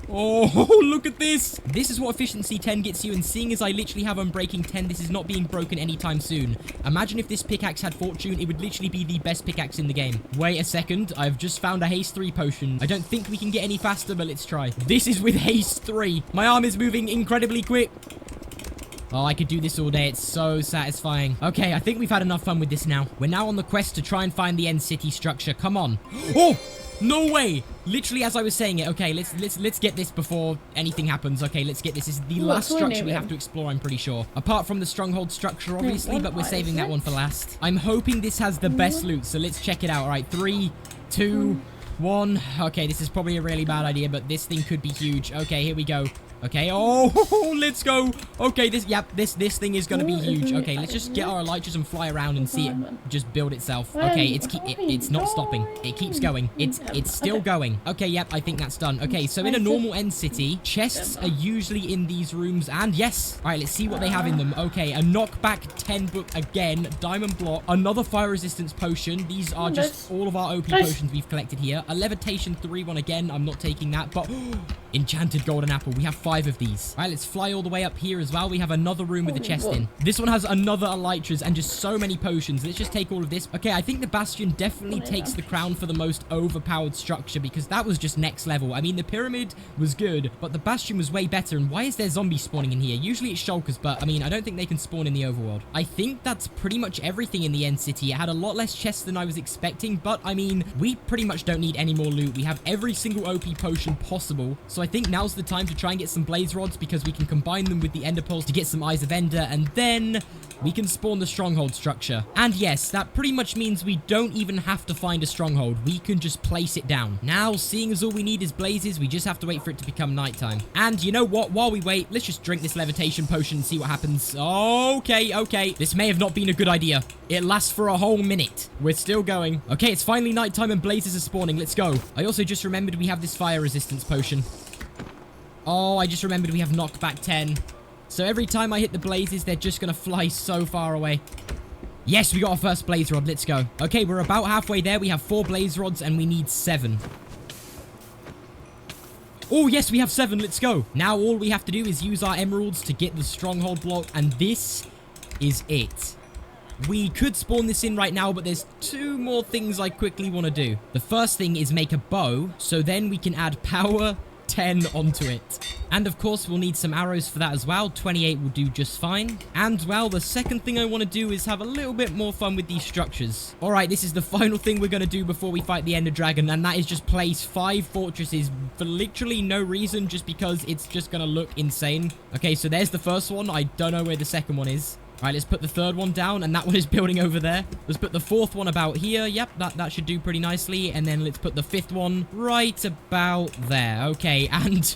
Oh, look at this. This is what efficiency 10 gets you, and seeing as I literally have unbreaking 10, this is not being broken anytime soon. Imagine if this pickaxe had fortune, it would literally be the best pickaxe in the game. Wait a second, I've just found a haste 3 potion. I don't think we can get any faster, but let's try. This is with haste 3. My arm is moving incredibly quick. Oh, I could do this all day. It's so satisfying. Okay, I think we've had enough fun with this now. We're now on the quest to try and find the end city structure. Come on. Oh! No way! Literally as I was saying it. Okay, let's get this before anything happens. Okay, let's get this. This is the last structure we have to explore, I'm pretty sure. Apart from the stronghold structure, obviously, but we're saving that one for last. I'm hoping this has the best loot, so let's check it out. All right, 3, 2, 1. Okay, this is probably a really bad idea, but this thing could be huge. Okay, here we go. Okay, oh, let's go. Okay, this thing is going to be huge. Okay, let's just get our elytras and fly around and see it just build itself. Okay, it's not stopping. It keeps going. It's still going. Okay, yep, I think that's done. Okay, so in a normal end city, chests are usually in these rooms, and yes. All right, let's see what they have in them. Okay, a knockback 10 book again, diamond block, another fire resistance potion. These are just all of our OP potions we've collected here. A levitation 3 one again. I'm not taking that, but enchanted golden apple. We have 5 of these. All right, let's fly all the way up here as well. We have another room with a chest in. This one has another elytras and just so many potions. Let's just take all of this. Okay, I think the Bastion definitely takes the crown for the most overpowered structure because that was just next level. I mean, the pyramid was good, but the Bastion was way better. And why is there zombies spawning in here? Usually it's shulkers, but I mean, I don't think they can spawn in the overworld. I think that's pretty much everything in the end city. It had a lot less chests than I was expecting, but I mean, we pretty much don't need any more loot. We have every single OP potion possible. So I think now's the time to try and get some blaze rods because we can combine them with the ender pearls to get some eyes of ender, and then we can spawn the stronghold structure. And yes, that pretty much means we don't even have to find a stronghold. We can just place it down. Now, seeing as all we need is blazes, we just have to wait for it to become nighttime. And you know what? While we wait, let's just drink this levitation potion and see what happens. Okay. This may have not been a good idea. It lasts for a whole minute. We're still going. Okay, it's finally nighttime and blazes are spawning. Let's go. I also just remembered we have this fire resistance potion. Oh, I just remembered we have knockback 10. So every time I hit the blazes, they're just going to fly so far away. Yes, we got our first blaze rod. Let's go. Okay, we're about halfway there. We have 4 blaze rods and we need 7. Oh, yes, we have 7. Let's go. Now all we have to do is use our emeralds to get the stronghold block, and this is it. We could spawn this in right now, but there's 2 more things I quickly want to do. The first thing is make a bow, so then we can add power 10 onto it. And of course, we'll need some arrows for that as well. 28 will do just fine. And well, the second thing I want to do is have a little bit more fun with these structures. All right, this is the final thing we're going to do before we fight the Ender Dragon, and that is just place 5 fortresses for literally no reason, just because it's just going to look insane. Okay, so there's the first one. I don't know where the second one is. All right, let's put the third one down, and that one is building over there. Let's put the 4th one about here. Yep, that should do pretty nicely. And then let's put the 5th one right about there. Okay, and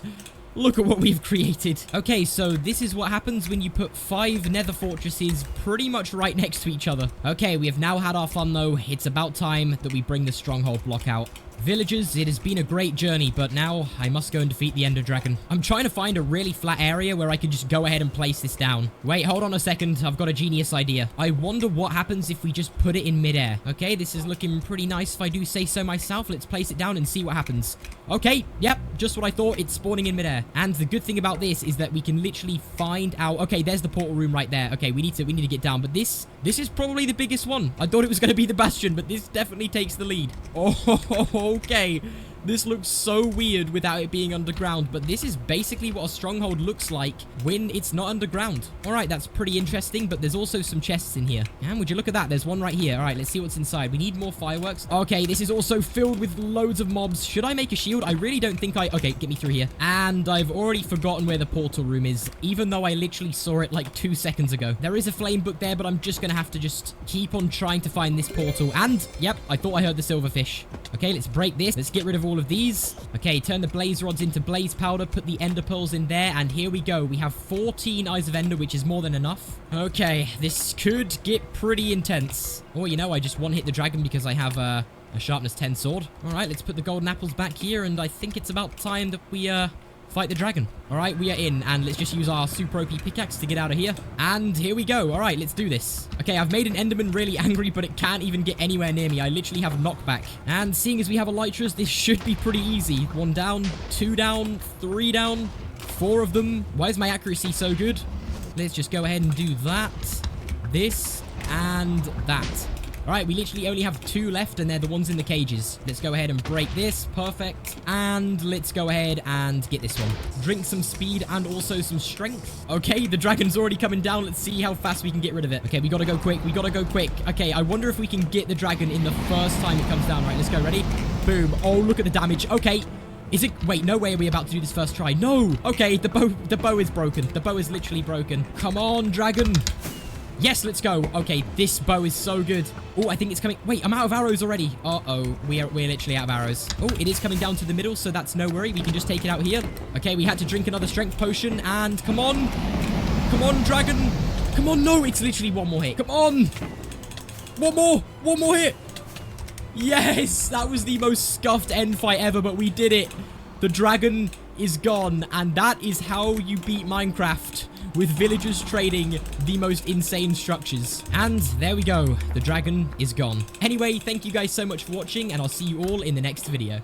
look at what we've created. Okay, so this is what happens when you put 5 nether fortresses pretty much right next to each other. Okay, we have now had our fun, though. It's about time that we bring the stronghold block out. Villagers, it has been a great journey, but now I must go and defeat the Ender Dragon. I'm trying to find a really flat area where I can just go ahead and place this down. Wait, hold on a second. I've got a genius idea. I wonder what happens if we just put it in midair. Okay, this is looking pretty nice if I do say so myself. Let's place it down and see what happens. Okay, yep, just what I thought. It's spawning in midair. And the good thing about this is that we can literally find out... Okay, there's the portal room right there. Okay, we need to get down. But this is probably the biggest one. I thought it was going to be the Bastion, but this definitely takes the lead. Oh, okay. This looks so weird without it being underground, but this is basically what a stronghold looks like when it's not underground. All right, that's pretty interesting, but there's also some chests in here. And would you look at that? There's one right here. All right, let's see what's inside. We need more fireworks. Okay, this is also filled with loads of mobs. Should I make a shield? I really don't think I... Okay, get me through here. And I've already forgotten where the portal room is, even though I literally saw it like 2 seconds ago. There is a flame book there, but I'm just going to have to just keep on trying to find this portal. And, yep, I thought I heard the silverfish. Okay, let's break this. Let's get rid of all of these. Okay, turn the blaze rods into blaze powder, put the ender pearls in there, and here we go. We have 14 eyes of ender, which is more than enough. Okay, this could get pretty intense. Oh, you know, I just one-hit the dragon because I have a sharpness 10 sword. All right, let's put the golden apples back here, and I think it's about time that we fight the dragon. All right, we are in, and let's just use our super OP pickaxe to get out of here. And here we go. All right, let's do this. Okay, I've made an enderman really angry, but it can't even get anywhere near me. I literally have knockback. And seeing as we have elytras, this should be pretty easy. 1 down, 2 down, 3 down, 4 of them. Why is my accuracy so good? Let's just go ahead and do that, this, and that. All right, we literally only have 2 left, and they're the ones in the cages. Let's go ahead and break this. Perfect. And let's go ahead and get this one. Drink some speed and also some strength. Okay, the dragon's already coming down. Let's see how fast we can get rid of it. Okay, we gotta go quick. We gotta go quick. Okay, I wonder if we can get the dragon in the first time it comes down. Right, let's go. Ready? Boom. Oh, look at the damage. Okay. Is it... Wait, no way are we about to do this first try. No. Okay, the bow is broken. The bow is literally broken. Come on, dragon. Yes, let's go. Okay, this bow is so good. Oh, I think it's coming. Wait, I'm out of arrows already. Uh-oh. We're literally out of arrows. Oh, it is coming down to the middle, so that's no worry. We can just take it out here. Okay, we had to drink another strength potion, and come on. Come on, dragon. Come on, no, it's literally one more hit. Come on. One more hit. Yes, that was the most scuffed end fight ever, but we did it. The dragon is gone, and that is how you beat Minecraft, with villagers trading the most insane structures. And there we go. The dragon is gone. Anyway, thank you guys so much for watching, and I'll see you all in the next video.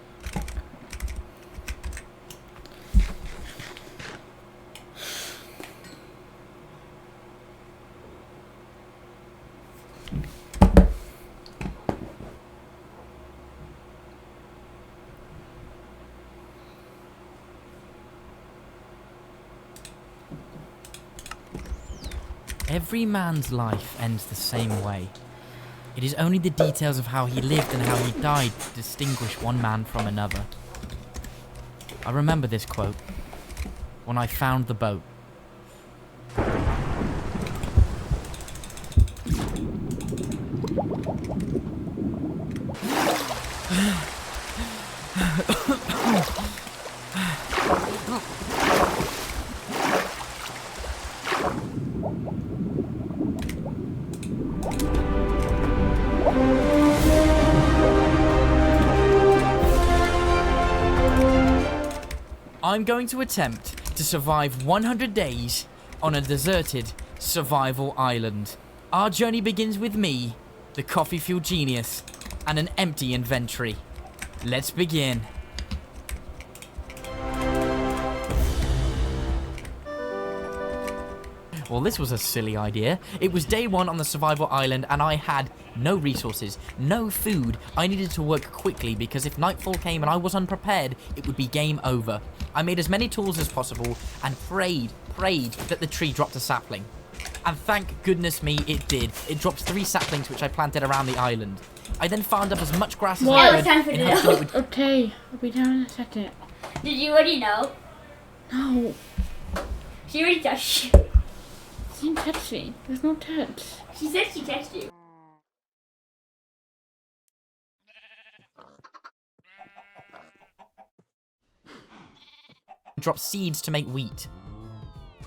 Every man's life ends the same way. It is only the details of how he lived and how he died that distinguish one man from another. I remember this quote when I found the boat. I'm going to attempt to survive 100 days on a deserted survival island. Our journey begins with me, the coffee fuel genius, and an empty inventory. Let's begin. Well, this was a silly idea. It was day 1 on the survival island and I had no resources, no food. I needed to work quickly because if nightfall came and I was unprepared, it would be game over. I made as many tools as possible and prayed that the tree dropped a sapling. And thank goodness me, it did. It dropped 3 saplings which I planted around the island. I then farmed up as much grass as I could. In hopes that it would... Okay, I'll be down in a second. Did you already know? No. She already touched you. She didn't touch me. There's no touch. She said she touched you. Drop seeds to make wheat.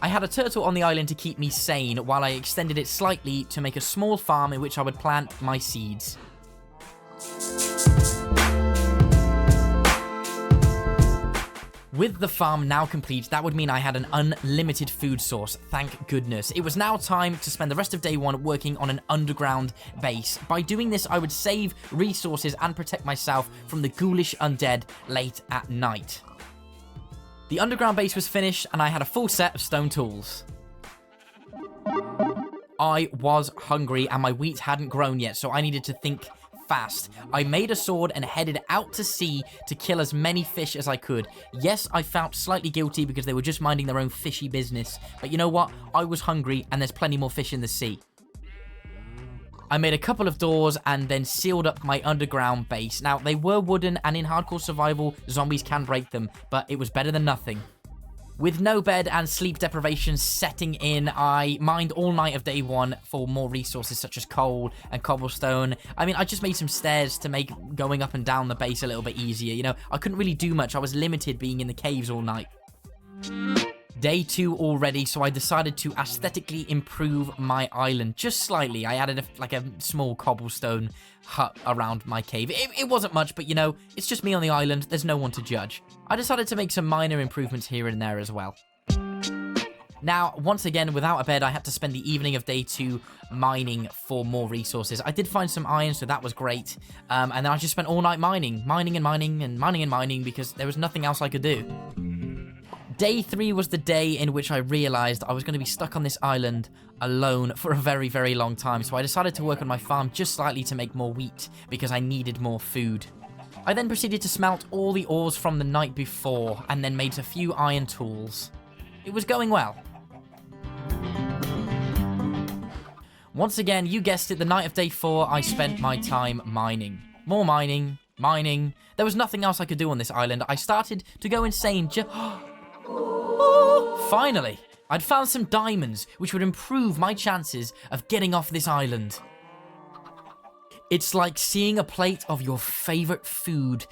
I had a turtle on the island to keep me sane while I extended it slightly to make a small farm in which I would plant my seeds. With the farm now complete, that would mean I had an unlimited food source, thank goodness. It was now time to spend the rest of day 1 working on an underground base. By doing this, I would save resources and protect myself from the ghoulish undead late at night. The underground base was finished and I had a full set of stone tools. I was hungry and my wheat hadn't grown yet, so I needed to think fast. I made a sword and headed out to sea to kill as many fish as I could. Yes, I felt slightly guilty because they were just minding their own fishy business, but you know what? I was hungry and there's plenty more fish in the sea. I made a couple of doors and then sealed up my underground base. Now, they were wooden and in hardcore survival, zombies can break them, but it was better than nothing. With no bed and sleep deprivation setting in, I mined all night of day 1 for more resources such as coal and cobblestone. I mean, I just made some stairs to make going up and down the base a little bit easier. You know, I couldn't really do much. I was limited being in the caves all night. Day 2 already, so I decided to aesthetically improve my island just slightly. I added a small cobblestone hut around my cave. It wasn't much, but you know, it's just me on the island. There's no one to judge. I decided to make some minor improvements here and there as well. Now, once again, without a bed, I had to spend the evening of day 2 mining for more resources. I did find some iron, so that was great. And then I just spent all night mining because there was nothing else I could do. Day 3 was the day in which I realized I was going to be stuck on this island alone for a very, very long time, so I decided to work on my farm just slightly to make more wheat, because I needed more food. I then proceeded to smelt all the ores from the night before, and then made a few iron tools. It was going well. Once again, you guessed it, the night of day 4, I spent my time mining. More mining. There was nothing else I could do on this island. I started to go insane. Finally, I'd found some diamonds, which would improve my chances of getting off this island. It's like seeing a plate of your favorite food.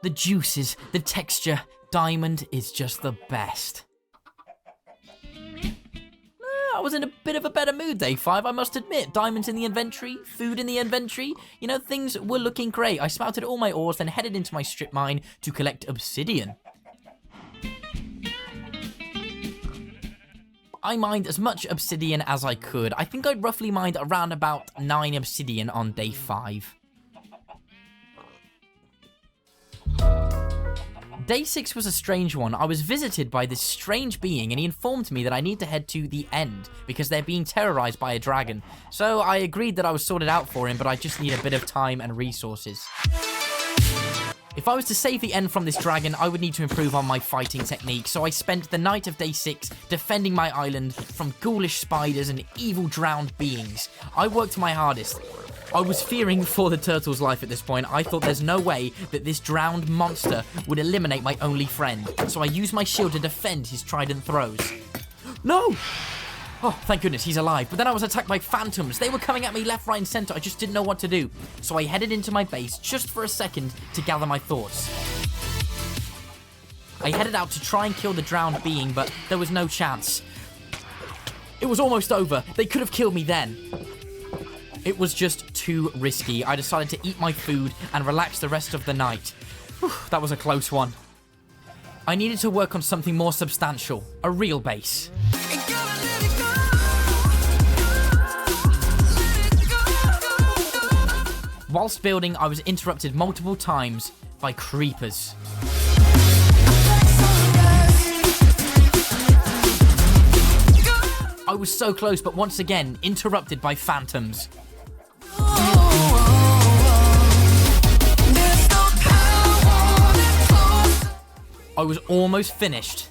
The juices, the texture, diamond is just the best. I was in a bit of a better mood day 5, I must admit. Diamonds in the inventory, food in the inventory. You know, things were looking great. I spouted all my ores, then headed into my strip mine to collect obsidian. I mined as much obsidian as I could. I think I'd roughly mined around about 9 obsidian on day 5. Day 6 was a strange one. I was visited by this strange being and he informed me that I need to head to the end because they're being terrorized by a dragon. So I agreed that I was sorted out for him, but I just need a bit of time and resources. If I was to save the end from this dragon, I would need to improve on my fighting technique, so I spent the night of day 6 defending my island from ghoulish spiders and evil drowned beings. I worked my hardest. I was fearing for the turtle's life at this point. I thought there's no way that this drowned monster would eliminate my only friend, so I used my shield to defend his trident throws. No! Oh, thank goodness, he's alive. But then I was attacked by phantoms. They were coming at me left, right, and center. I just didn't know what to do. So I headed into my base just for a second to gather my thoughts. I headed out to try and kill the drowned being, but there was no chance. It was almost over. They could have killed me then. It was just too risky. I decided to eat my food and relax the rest of the night. Whew, that was a close one. I needed to work on something more substantial. A real base. Whilst building, I was interrupted multiple times by creepers. I was so close, but once again, interrupted by phantoms. I was almost finished.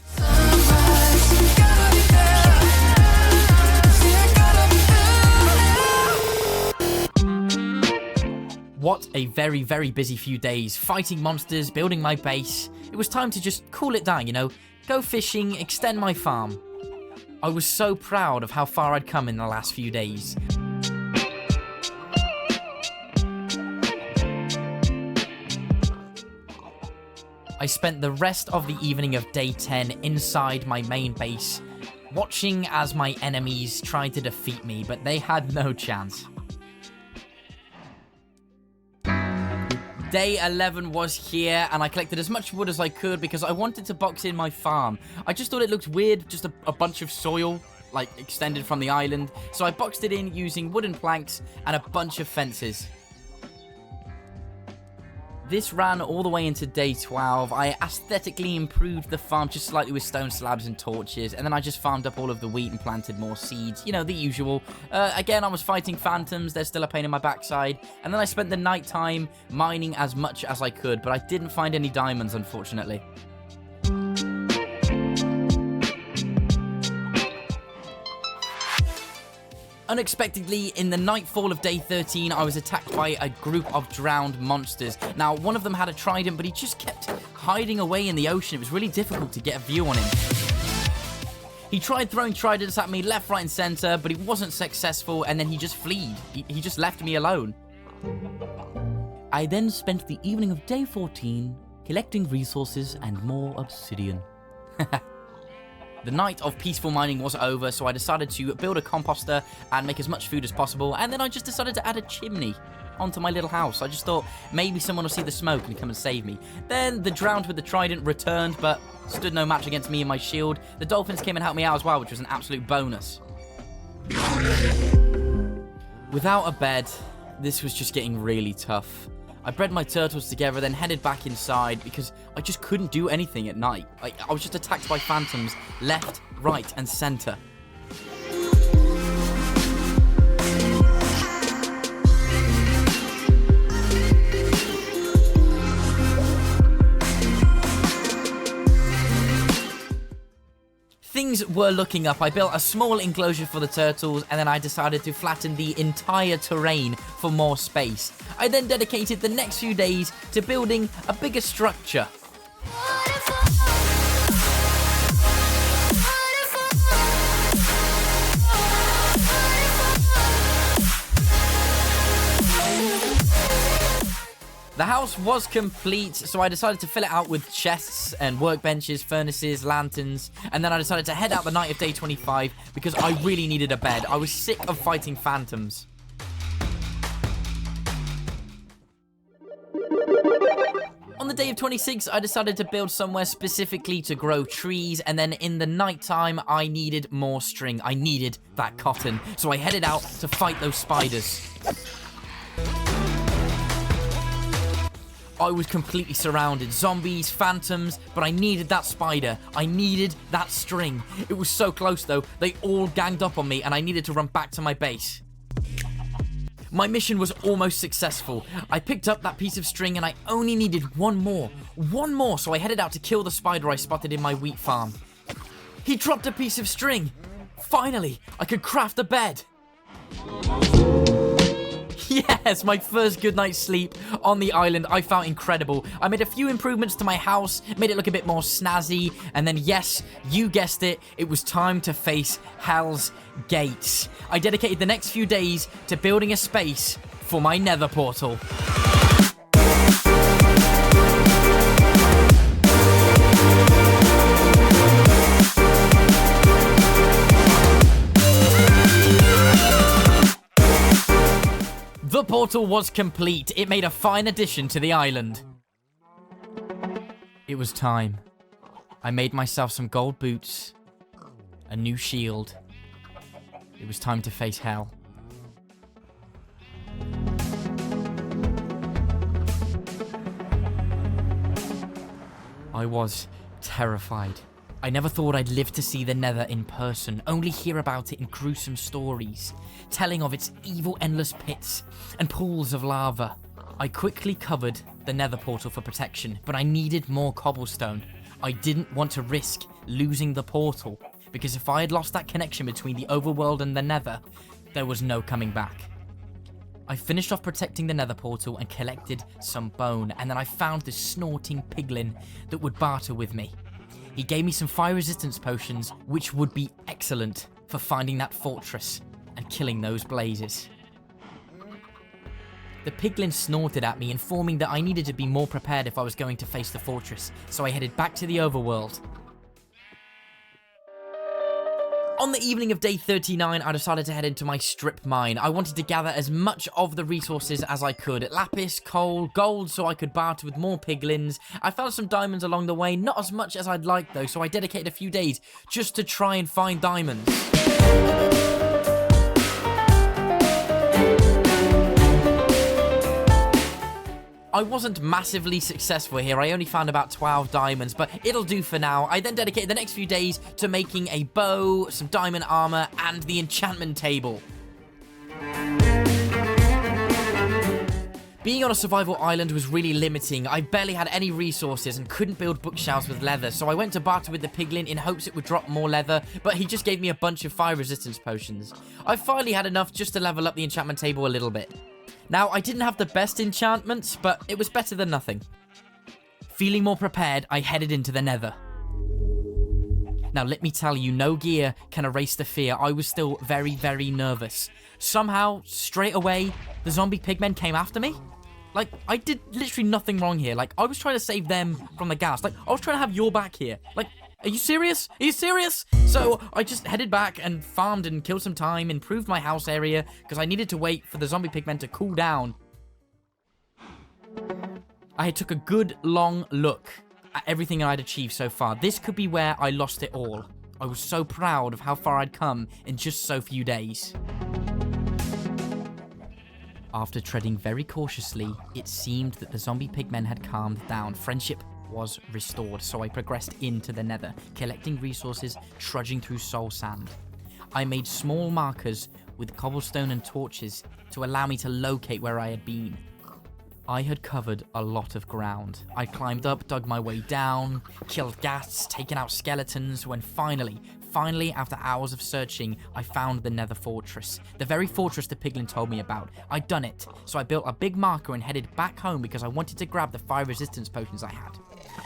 What a very, very busy few days. Fighting monsters, building my base. It was time to just cool it down, you know. Go fishing, extend my farm. I was so proud of how far I'd come in the last few days. I spent the rest of the evening of day 10 inside my main base, watching as my enemies tried to defeat me, but they had no chance. Day 11 was here, and I collected as much wood as I could because I wanted to box in my farm. I just thought it looked weird, just a bunch of soil, like, extended from the island. So I boxed it in using wooden planks and a bunch of fences. This ran all the way into day 12. I aesthetically improved the farm just slightly with stone slabs and torches, and then I just farmed up all of the wheat and planted more seeds. You know, the usual. Again, I was fighting phantoms. They're still a pain in my backside. And then I spent the night time mining as much as I could, but I didn't find any diamonds, unfortunately. Unexpectedly, in the nightfall of day 13, I was attacked by a group of drowned monsters. Now, one of them had a trident, but he just kept hiding away in the ocean. It was really difficult to get a view on him. He tried throwing tridents at me left, right, and center, but he wasn't successful, and then he just fled. He just left me alone. I then spent the evening of day 14 collecting resources and more obsidian. The night of peaceful mining was over, so I decided to build a composter and make as much food as possible, and then I just decided to add a chimney onto my little house. I just thought maybe someone will see the smoke and come and save me. Then the drowned with the trident returned, but stood no match against me and my shield. The dolphins came and helped me out as well, which was an absolute bonus. Without a bed, this was just getting really tough. I bred my turtles together, then headed back inside because I just couldn't do anything at night. I was just attacked by phantoms left, right, and center. Things were looking up. I built a small enclosure for the turtles, and then I decided to flatten the entire terrain for more space. I then dedicated the next few days to building a bigger structure. The house was complete, so I decided to fill it out with chests and workbenches, furnaces, lanterns, and then I decided to head out the night of day 25 because I really needed a bed. I was sick of fighting phantoms. On the day of 26, I decided to build somewhere specifically to grow trees, and then in the nighttime, I needed more string. I needed that cotton, so I headed out to fight those spiders. I was completely surrounded. Zombies, phantoms, but I needed that spider. I needed that string. It was so close, though. They all ganged up on me, and I needed to run back to my base. My mission was almost successful. I picked up that piece of string, and I only needed one more. One more, so I headed out to kill the spider I spotted in my wheat farm. He dropped a piece of string. Finally, I could craft a bed. Yes, my first good night's sleep on the island. I felt incredible. I made a few improvements to my house, made it look a bit more snazzy, and then yes, you guessed it, it was time to face Hell's Gates. I dedicated the next few days to building a space for my nether portal. The portal was complete. It made a fine addition to the island. It was time. I made myself some gold boots, a new shield. It was time to face hell. I was terrified. I never thought I'd live to see the Nether in person, only hear about it in gruesome stories, telling of its evil endless pits and pools of lava. I quickly covered the Nether portal for protection, but I needed more cobblestone. I didn't want to risk losing the portal, because if I had lost that connection between the overworld and the Nether, there was no coming back. I finished off protecting the Nether portal and collected some bone, and then I found this snorting piglin that would barter with me. He gave me some fire resistance potions, which would be excellent for finding that fortress and killing those blazes. The piglin snorted at me, informing that I needed to be more prepared if I was going to face the fortress, so I headed back to the overworld. On the evening of day 39, I decided to head into my strip mine. I wanted to gather as much of the resources as I could. Lapis, coal, gold, so I could barter with more piglins. I found some diamonds along the way, not as much as I'd like though, so I dedicated a few days just to try and find diamonds. I wasn't massively successful here. I only found about 12 diamonds, but it'll do for now. I then dedicated the next few days to making a bow, some diamond armor, and the enchantment table. Being on a survival island was really limiting. I barely had any resources and couldn't build bookshelves with leather, so I went to barter with the piglin in hopes it would drop more leather, but he just gave me a bunch of fire resistance potions. I finally had enough just to level up the enchantment table a little bit. Now, I didn't have the best enchantments, but it was better than nothing. Feeling more prepared, I headed into the Nether. Now, let me tell you, no gear can erase the fear. I was still very, very nervous. Somehow, straight away, the zombie pigmen came after me. Like, I did literally nothing wrong here. Like, I was trying to save them from the gas. Like, I was trying to have your back here. Like, are you serious? Are you serious? So I just headed back and farmed and killed some time, improved my house area, because I needed to wait for the zombie pigmen to cool down. I took a good long look at everything I'd achieved so far. This could be where I lost it all. I was so proud of how far I'd come in just so few days. After treading very cautiously, it seemed that the zombie pigmen had calmed down. Friendship was restored, so I progressed into the Nether, collecting resources, trudging through soul sand. I made small markers with cobblestone and torches to allow me to locate where I had been. I had covered a lot of ground. I climbed up, dug my way down, killed ghasts, taken out skeletons, when finally, after hours of searching, I found the Nether fortress. The very fortress the piglin told me about. I'd done it, so I built a big marker and headed back home because I wanted to grab the fire resistance potions I had.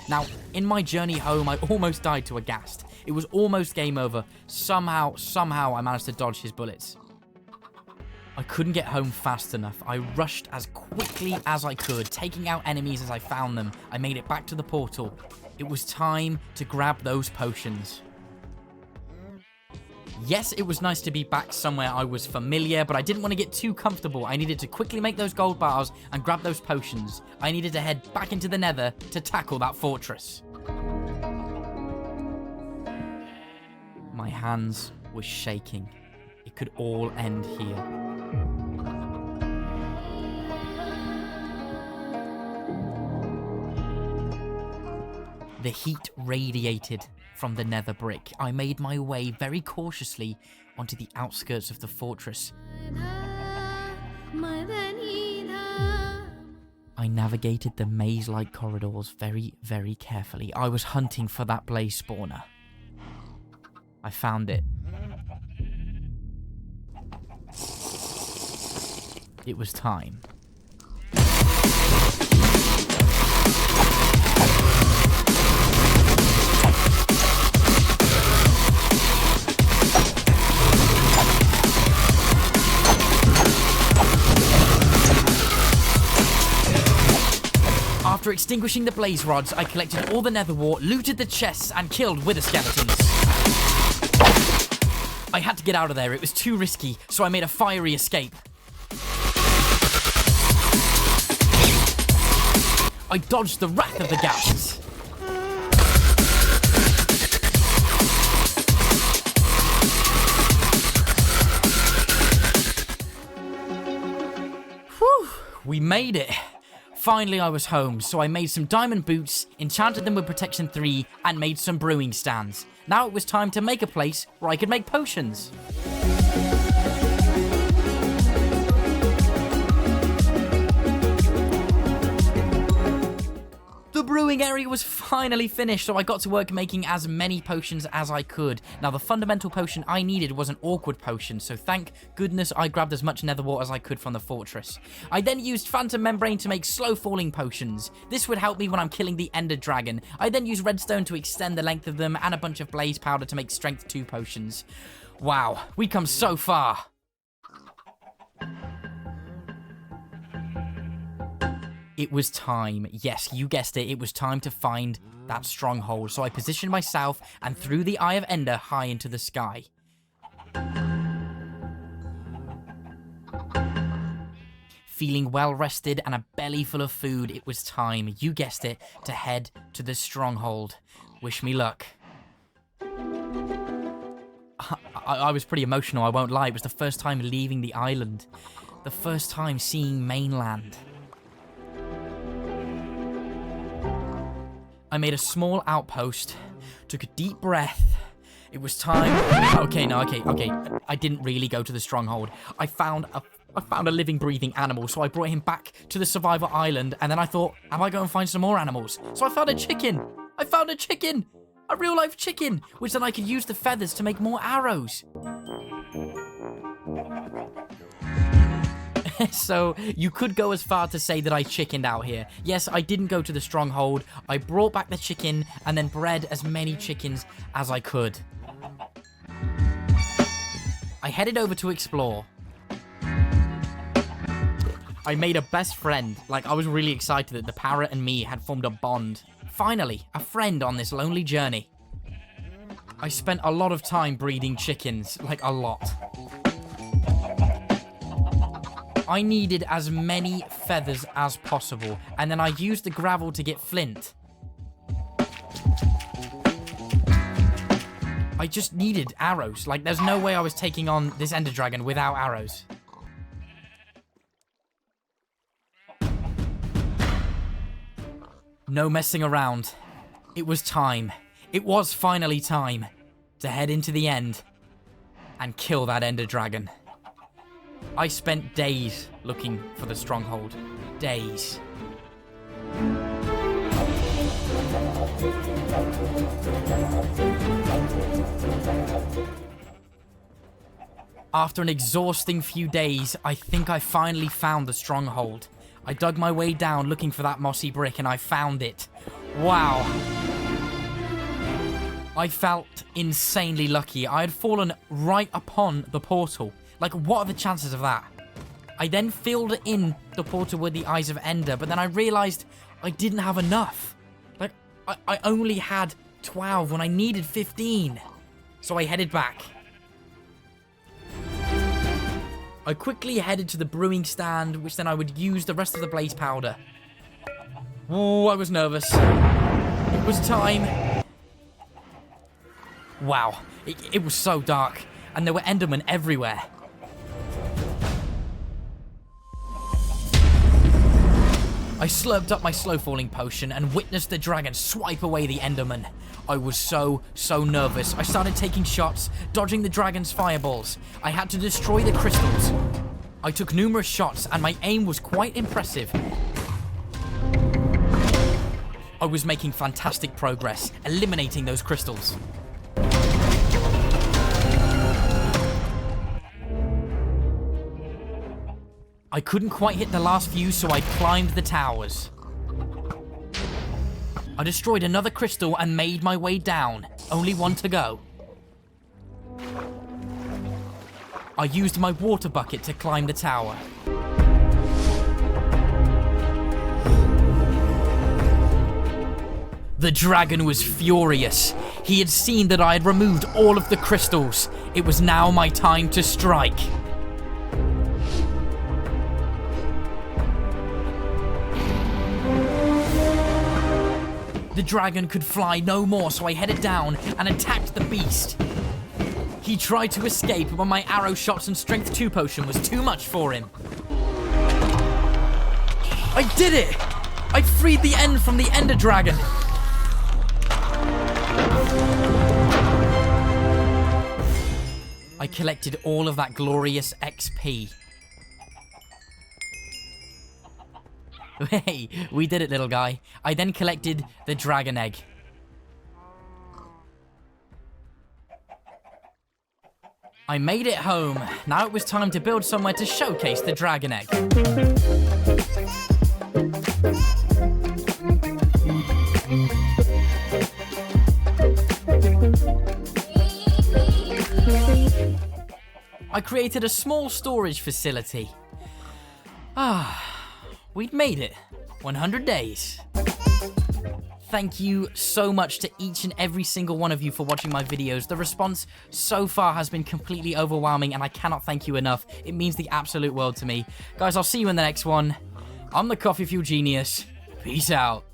Now, in my journey home, I almost died to a ghast. It was almost game over. Somehow, I managed to dodge his bullets. I couldn't get home fast enough. I rushed as quickly as I could, taking out enemies as I found them. I made it back to the portal. It was time to grab those potions. Yes, it was nice to be back somewhere I was familiar, but I didn't want to get too comfortable. I needed to quickly make those gold bars and grab those potions. I needed to head back into the Nether to tackle that fortress. My hands were shaking. It could all end here. The heat radiated from the nether brick. I made my way very cautiously onto the outskirts of the fortress. I navigated the maze-like corridors very, very carefully. I was hunting for that blaze spawner. I found it. It was time. After extinguishing the blaze rods, I collected all the nether wart, looted the chests, and killed wither skeletons. I had to get out of there. It was too risky, so I made a fiery escape. I dodged the wrath of the ghasts. Whew, we made it. Finally, I was home, so I made some diamond boots, enchanted them with protection 3, and made some brewing stands. Now it was time to make a place where I could make potions. The brewing area was finally finished, so I got to work making as many potions as I could. Now, the fundamental potion I needed was an awkward potion, so thank goodness I grabbed as much nether wart as I could from the fortress. I then used phantom membrane to make slow-falling potions. This would help me when I'm killing the ender dragon. I then used redstone to extend the length of them, and a bunch of blaze powder to make strength 2 potions. Wow, we come so far. It was time. Yes, you guessed it. It was time to find that stronghold. So I positioned myself and threw the Eye of Ender high into the sky. Feeling well rested and a belly full of food, it was time, you guessed it, to head to the stronghold. Wish me luck. I was pretty emotional, I won't lie. It was the first time leaving the island. The first time seeing mainland. I made a small outpost, took a deep breath. It was time. Okay. I didn't really go to the stronghold. I found a living, breathing animal, so I brought him back to the survivor island, and then I thought, am I going to find some more animals? So I found a chicken. A real-life chicken, which then I could use the feathers to make more arrows. So, you could go as far to say that I chickened out here. Yes, I didn't go to the stronghold. I brought back the chicken and then bred as many chickens as I could. I headed over to explore. I made a best friend. Like, I was really excited that the parrot and me had formed a bond. Finally, a friend on this lonely journey. I spent a lot of time breeding chickens. Like, a lot. I needed as many feathers as possible, and then I used the gravel to get flint. I just needed arrows. Like, there's no way I was taking on this ender dragon without arrows. No messing around. It was time. It was finally time to head into the end and kill that ender dragon. I spent days looking for the stronghold. Days. After an exhausting few days, I think I finally found the stronghold. I dug my way down looking for that mossy brick and I found it. Wow. I felt insanely lucky. I had fallen right upon the portal. Like, what are the chances of that? I then filled in the portal with the Eyes of Ender, but then I realized I didn't have enough. Like, I only had 12 when I needed 15. So I headed back. I quickly headed to the brewing stand, which then I would use the rest of the blaze powder. Oh, I was nervous. It was time. Wow, it was so dark, and there were Endermen everywhere. I slurped up my slow-falling potion and witnessed the dragon swipe away the Enderman. I was so nervous. I started taking shots, dodging the dragon's fireballs. I had to destroy the crystals. I took numerous shots and my aim was quite impressive. I was making fantastic progress, eliminating those crystals. I couldn't quite hit the last few, so I climbed the towers. I destroyed another crystal and made my way down. Only one to go. I used my water bucket to climb the tower. The dragon was furious. He had seen that I had removed all of the crystals. It was now my time to strike. The dragon could fly no more, so I headed down and attacked the beast. He tried to escape, but my arrow shots and strength 2 potion was too much for him. I did it! I freed the end from the Ender Dragon. I collected all of that glorious XP. Hey, we did it, little guy. I then collected the dragon egg. I made it home. Now it was time to build somewhere to showcase the dragon egg. I created a small storage facility. We'd made it. 100 days. Thank you so much to each and every single one of you for watching my videos. The response so far has been completely overwhelming and I cannot thank you enough. It means the absolute world to me. Guys, I'll see you in the next one. I'm the Coffee Fuel Genius. Peace out.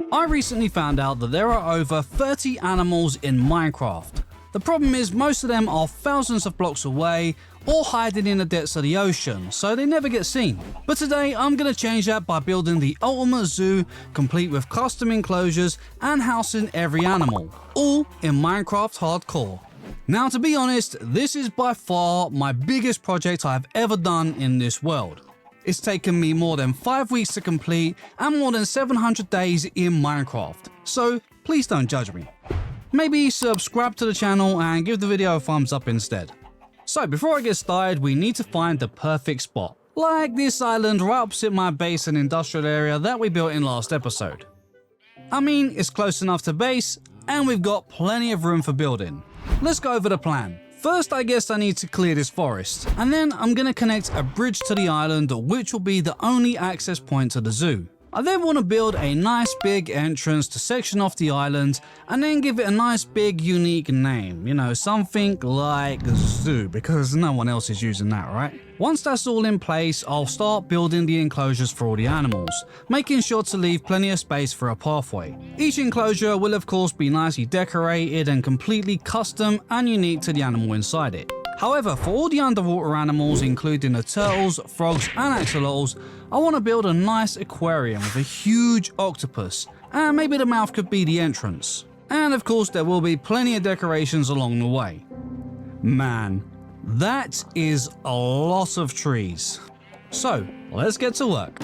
I recently found out that there are over 30 animals in Minecraft. The problem is most of them are thousands of blocks away or hiding in the depths of the ocean, so they never get seen. But today I'm going to change that by building the ultimate zoo, complete with custom enclosures and housing every animal, all in Minecraft Hardcore. Now, to be honest, this is by far my biggest project I've ever done in this world. It's taken me more than 5 weeks to complete and more than 700 days in Minecraft, so please don't judge me. Maybe subscribe to the channel and give the video a thumbs up instead. So before I get started, we need to find the perfect spot, like this island right opposite my base and industrial area that we built in last episode. I mean, it's close enough to base, and we've got plenty of room for building. Let's go over the plan. First, I guess I need to clear this forest, and then I'm going to connect a bridge to the island, which will be the only access point to the zoo. I then want to build a nice big entrance to section off the island, and then give it a nice big unique name, you know, something like zoo, because no one else is using that, right? Once that's all in place, I'll start building the enclosures for all the animals, making sure to leave plenty of space for a pathway. Each enclosure will of course be nicely decorated and completely custom and unique to the animal inside it. However, for all the underwater animals, including the turtles, frogs and axolotls, I want to build a nice aquarium with a huge octopus, and maybe the mouth could be the entrance. And of course there will be plenty of decorations along the way. Man, that is a lot of trees. So, let's get to work.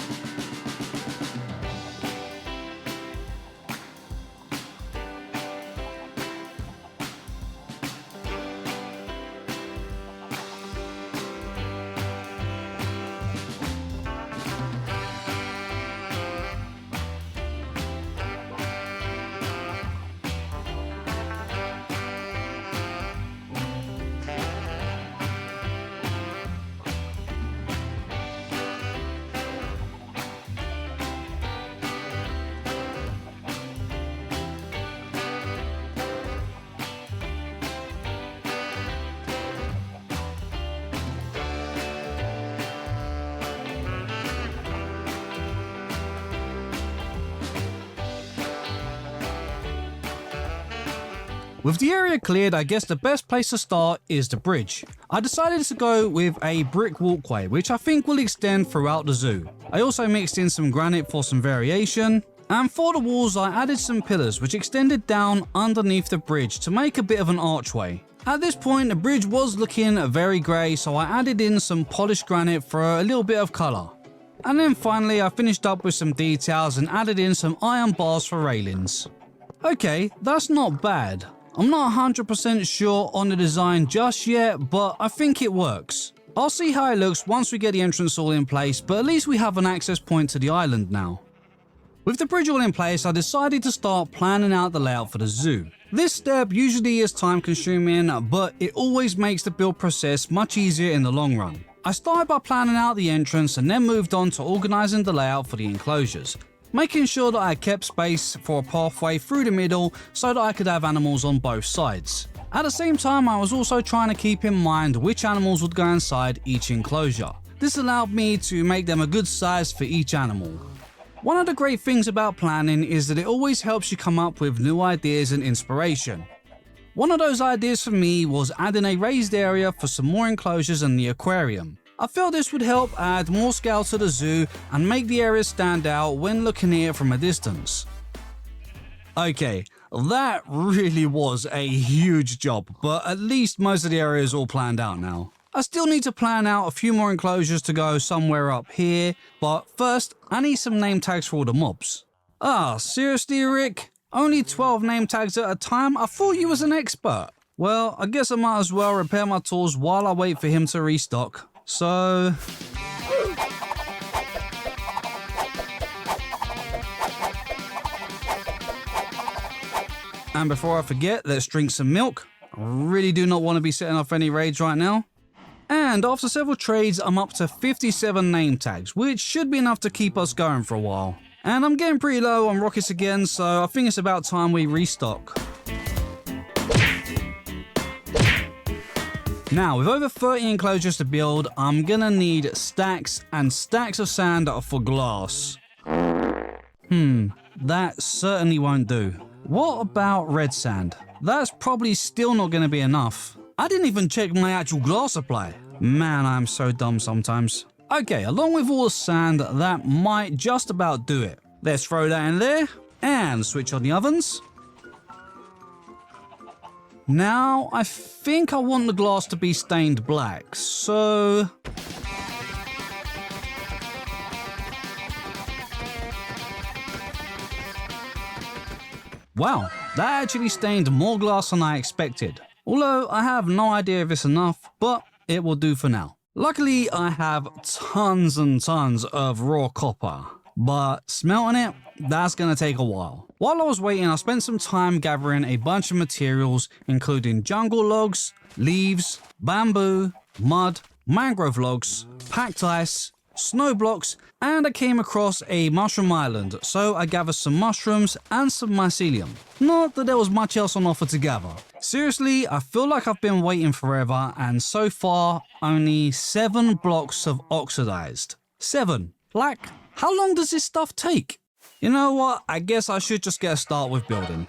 With the area cleared, I guess the best place to start is the bridge. I decided to go with a brick walkway, which I think will extend throughout the zoo. I also mixed in some granite for some variation, and for the walls I added some pillars which extended down underneath the bridge to make a bit of an archway. At this point the bridge was looking very grey, so I added in some polished granite for a little bit of colour. And then finally I finished up with some details and added in some iron bars for railings. Okay, that's not bad. I'm not 100% sure on the design just yet, but I think it works. I'll see how it looks once we get the entrance all in place, but at least we have an access point to the island now. With the bridge all in place, I decided to start planning out the layout for the zoo. This step usually is time consuming, but it always makes the build process much easier in the long run. I started by planning out the entrance and then moved on to organising the layout for the enclosures, making sure that I kept space for a pathway through the middle so that I could have animals on both sides. At the same time, I was also trying to keep in mind which animals would go inside each enclosure. This allowed me to make them a good size for each animal. One of the great things about planning is that it always helps you come up with new ideas and inspiration. One of those ideas for me was adding a raised area for some more enclosures in the aquarium. I felt this would help add more scale to the zoo and make the area stand out when looking at it from a distance. Okay, that really was a huge job, but at least most of the area is all planned out now. I still need to plan out a few more enclosures to go somewhere up here, but first I need some name tags for all the mobs. Ah, seriously Rick? Only 12 name tags at a time? I thought you was an expert. Well, I guess I might as well repair my tools while I wait for him to restock. So... And before I forget, let's drink some milk. I really do not want to be setting off any raids right now. And after several trades, I'm up to 57 name tags, which should be enough to keep us going for a while. And I'm getting pretty low on rockets again, so I think it's about time we restock. Now, with over 30 enclosures to build, I'm gonna need stacks and stacks of sand for glass. That certainly won't do. What about red sand? That's probably still not gonna be enough. I didn't even check my actual glass supply. Man, I'm so dumb sometimes. Okay, along with all the sand, that might just about do it. Let's throw that in there and switch on the ovens. Now, I think I want the glass to be stained black, so... Wow, that actually stained more glass than I expected. Although I have no idea if it's enough, but it will do for now. Luckily, I have tons and tons of raw copper. but smelting it, that's gonna take a while. While I was waiting, I spent some time gathering a bunch of materials, including jungle logs, leaves, bamboo, mud, mangrove logs, packed ice, snow blocks, and I came across a mushroom island, so I gathered some mushrooms and some mycelium. Not that there was much else on offer to gather. Seriously, I feel like I've been waiting forever, and so far, only 7 blocks have oxidized. 7. Like, how long does this stuff take? You know what, I guess I should just get a start with building.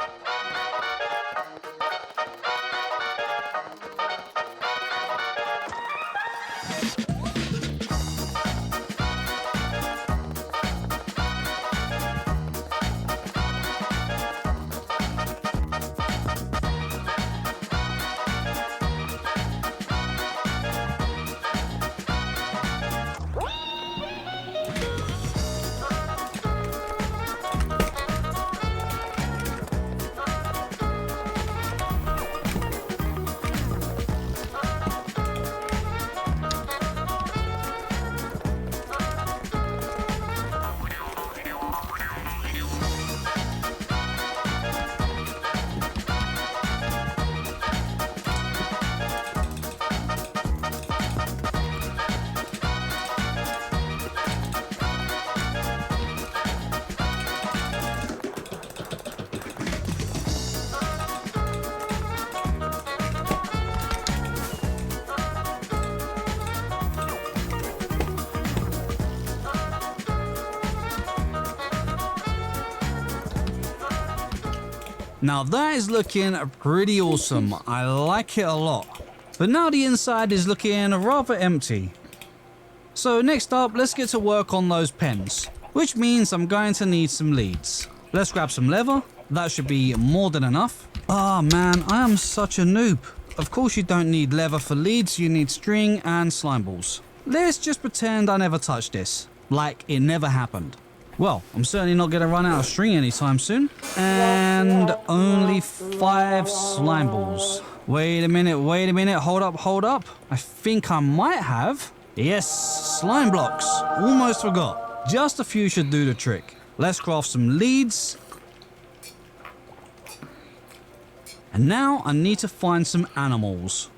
Now that is looking pretty awesome, I like it a lot. But now the inside is looking rather empty. So next up, let's get to work on those pens, which means I'm going to need some leads. Let's grab some leather, that should be more than enough. Ah man, I am such a noob. Of course you don't need leather for leads, you need string and slime balls. Let's just pretend I never touched this, like it never happened. Well, I'm certainly not going to run out of string anytime soon. And only 5 slime balls. Wait a minute, hold up. I think I might have. Yes, slime blocks. Almost forgot. Just a few should do the trick. Let's craft some leads. And now I need to find some animals.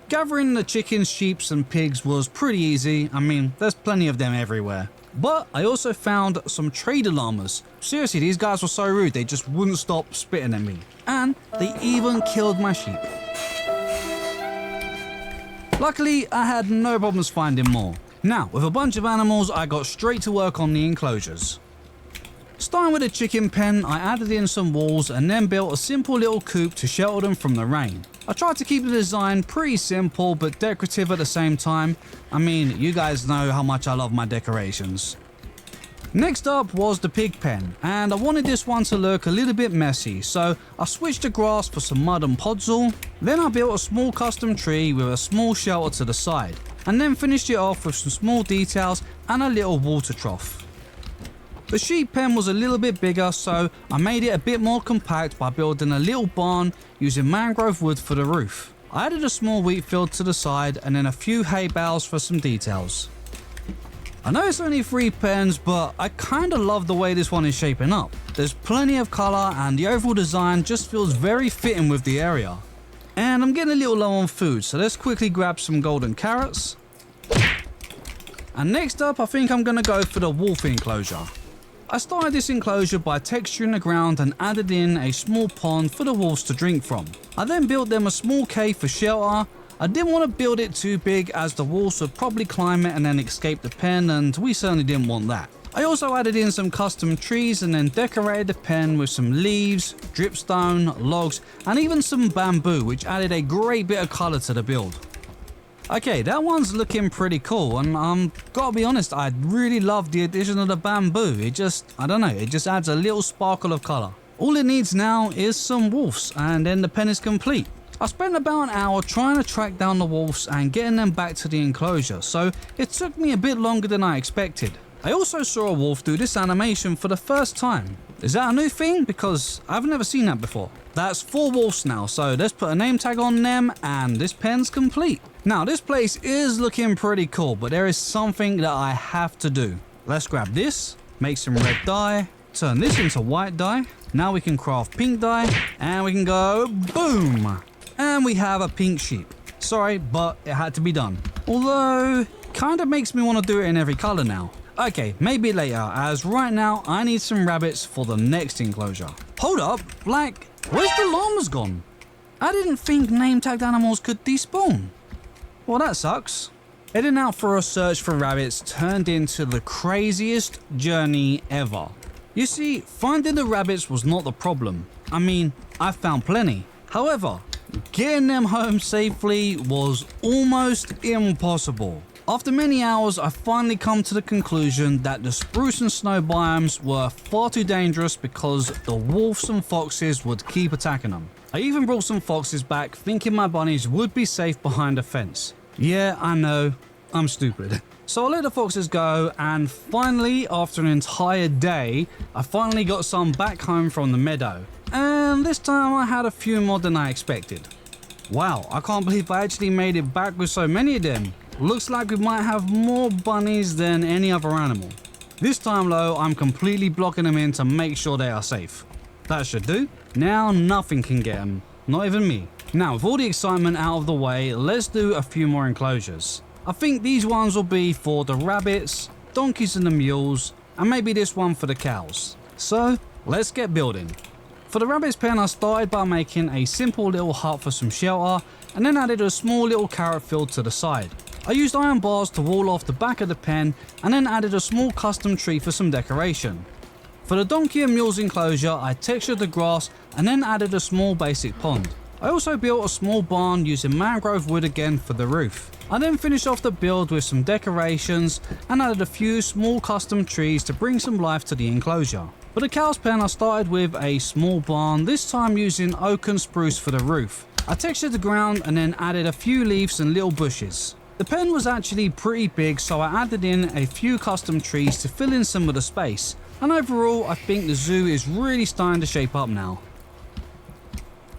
Gathering the chickens, sheep and pigs was pretty easy. I mean, there's plenty of them everywhere. But I also found some trader llamas. Seriously, these guys were so rude, they just wouldn't stop spitting at me. And they even killed my sheep. Luckily, I had no problems finding more. Now, with a bunch of animals, I got straight to work on the enclosures. Starting with a chicken pen, I added in some walls and then built a simple little coop to shelter them from the rain. I tried to keep the design pretty simple but decorative at the same time. I mean, you guys know how much I love my decorations. Next up was the pig pen, and I wanted this one to look a little bit messy, so I switched the grass for some mud and podzol. Then I built a small custom tree with a small shelter to the side, and then finished it off with some small details and a little water trough. The sheep pen was a little bit bigger, so I made it a bit more compact by building a little barn using mangrove wood for the roof. I added a small wheat field to the side and then a few hay bales for some details. I know it's only 3 pens, but I kinda love the way this one is shaping up. There's plenty of colour and the overall design just feels very fitting with the area. And I'm getting a little low on food, so let's quickly grab some golden carrots. And next up, I think I'm gonna go for the wolf enclosure. I started this enclosure by texturing the ground and added in a small pond for the wolves to drink from. I then built them a small cave for shelter. I didn't want to build it too big as the wolves would probably climb it and then escape the pen, and we certainly didn't want that. I also added in some custom trees and then decorated the pen with some leaves, dripstone, logs and even some bamboo, which added a great bit of colour to the build. Okay, that one's looking pretty cool, and gotta be honest, I really love the addition of the bamboo. It just, I don't know, it just adds a little sparkle of colour. All it needs now is some wolves, and then the pen is complete. I spent about an hour trying to track down the wolves and getting them back to the enclosure, so it took me a bit longer than I expected. I also saw a wolf do this animation for the first time. Is that a new thing? Because I've never seen that before. That's 4 wolves now, so let's put a name tag on them and this pen's complete. Now this place is looking pretty cool, but there is something that I have to do. Let's grab this, make some red dye, turn this into white dye. Now we can craft pink dye, and we can go boom! And we have a pink sheep. Sorry, but it had to be done. Although, kind of makes me want to do it in every color now. Okay, maybe later, as right now I need some rabbits for the next enclosure. Hold up, like, where's the llamas gone? I didn't think name-tagged animals could despawn. Well, that sucks. Heading out for a search for rabbits turned into the craziest journey ever. You see, finding the rabbits was not the problem. I mean, I found plenty. However, getting them home safely was almost impossible. After many hours, I finally come to the conclusion that the spruce and snow biomes were far too dangerous because the wolves and foxes would keep attacking them. I even brought some foxes back thinking my bunnies would be safe behind a fence. Yeah, I know, I'm stupid. So I let the foxes go, and finally, after an entire day, I finally got some back home from the meadow. And this time I had a few more than I expected. Wow, I can't believe I actually made it back with so many of them. Looks like we might have more bunnies than any other animal. This time though, I'm completely blocking them in to make sure they are safe. That should do. Now nothing can get them, not even me. Now with all the excitement out of the way, let's do a few more enclosures. I think these ones will be for the rabbits, donkeys and the mules, and maybe this one for the cows. So let's get building. For the rabbits pen, I started by making a simple little hut for some shelter, and then added a small little carrot field to the side. I used iron bars to wall off the back of the pen, and then added a small custom tree for some decoration. For the donkey and mules enclosure, I textured the grass and then added a small basic pond. I also built a small barn using mangrove wood again for the roof. I then finished off the build with some decorations and added a few small custom trees to bring some life to the enclosure. For the cow's pen, I started with a small barn, this time using oak and spruce for the roof. I textured the ground and then added a few leaves and little bushes. The pen was actually pretty big, so I added in a few custom trees to fill in some of the space. And overall, I think the zoo is really starting to shape up now.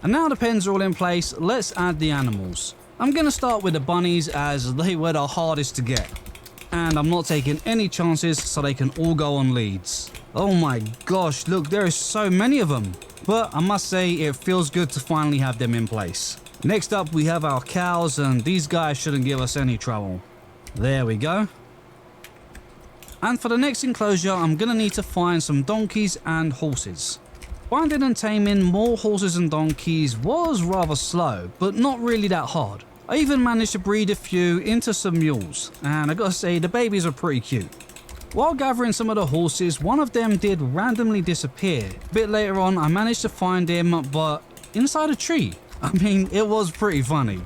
And now the pens are all in place, let's add the animals. I'm gonna start with the bunnies as they were the hardest to get. And I'm not taking any chances so they can all go on leads. Oh my gosh, look, there is so many of them. But I must say, it feels good to finally have them in place. Next up, we have our cows, and these guys shouldn't give us any trouble. There we go. And for the next enclosure, I'm gonna need to find some donkeys and horses. Finding and taming more horses and donkeys was rather slow, but not really that hard. I even managed to breed a few into some mules, and I gotta say, the babies are pretty cute. While gathering some of the horses, one of them did randomly disappear. A bit later on, I managed to find him, but inside a tree. I mean, it was pretty funny.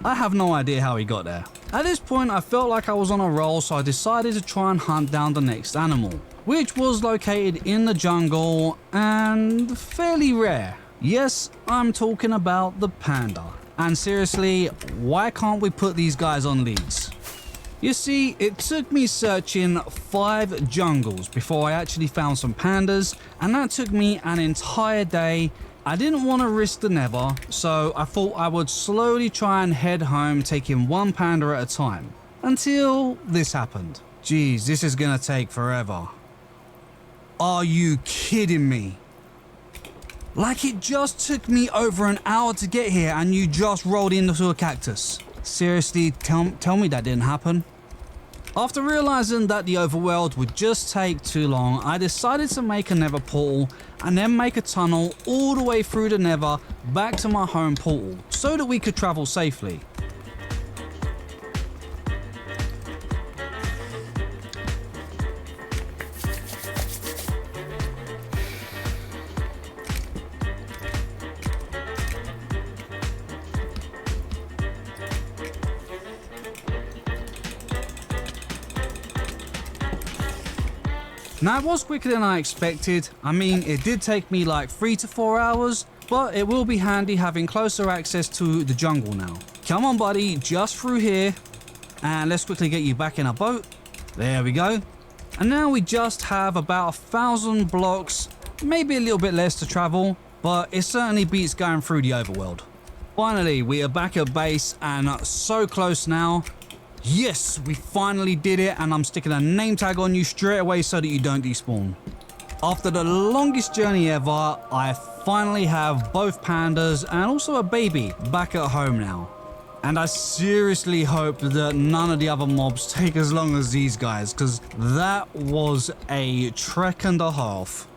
I have no idea how he got there. At this point, I felt like I was on a roll, so I decided to try and hunt down the next animal, which was located in the jungle and fairly rare. Yes, I'm talking about the panda. And seriously, why can't we put these guys on leads? You see, it took me searching 5 jungles before I actually found some pandas, and that took me an entire day. I didn't want to risk the never, so I thought I would slowly try and head home, taking one panda at a time. Until this happened. Jeez, this is gonna take forever. Are you kidding me? Like, it just took me over an hour to get here and you just rolled into a cactus. Seriously, tell me that didn't happen. After realizing that the overworld would just take too long, I decided to make a nether portal and then make a tunnel all the way through the nether back to my home portal so that we could travel safely. Now, it was quicker than I expected. I mean, it did take me like 3 to 4 hours, but it will be handy having closer access to the jungle now. Come on, buddy, just through here. And let's quickly get you back in our boat. There we go. And now we just have about 1,000 blocks, maybe a little bit less to travel, but it certainly beats going through the overworld. Finally, we are back at base and so close now. Yes, we finally did it, and I'm sticking a name tag on you straight away so that you don't despawn. After the longest journey ever, I finally have both pandas and also a baby back at home now. And I seriously hope that none of the other mobs take as long as these guys, because that was a trek and a half.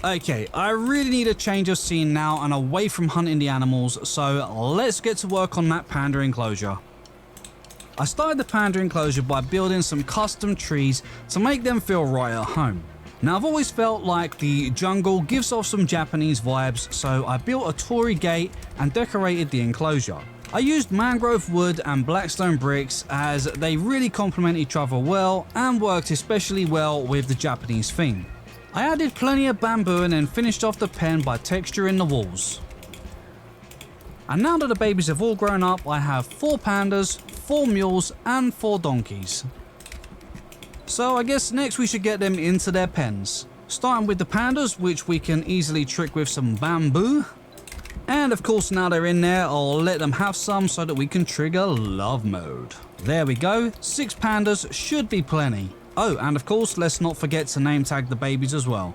Okay, I really need a change of scene now and away from hunting the animals, so let's get to work on that panda enclosure. I started the panda enclosure by building some custom trees to make them feel right at home. Now, I've always felt like the jungle gives off some Japanese vibes, so I built a torii gate and decorated the enclosure. I used mangrove wood and blackstone bricks as they really complement each other well and worked especially well with the Japanese theme. I added plenty of bamboo and then finished off the pen by texturing the walls. And now that the babies have all grown up, I have 4 pandas, 4 mules and 4 donkeys. So I guess next we should get them into their pens. Starting with the pandas, which we can easily trick with some bamboo. And of course, now they're in there, I'll let them have some so that we can trigger love mode. There we go, 6 pandas should be plenty. Oh, and of course, let's not forget to name tag the babies as well.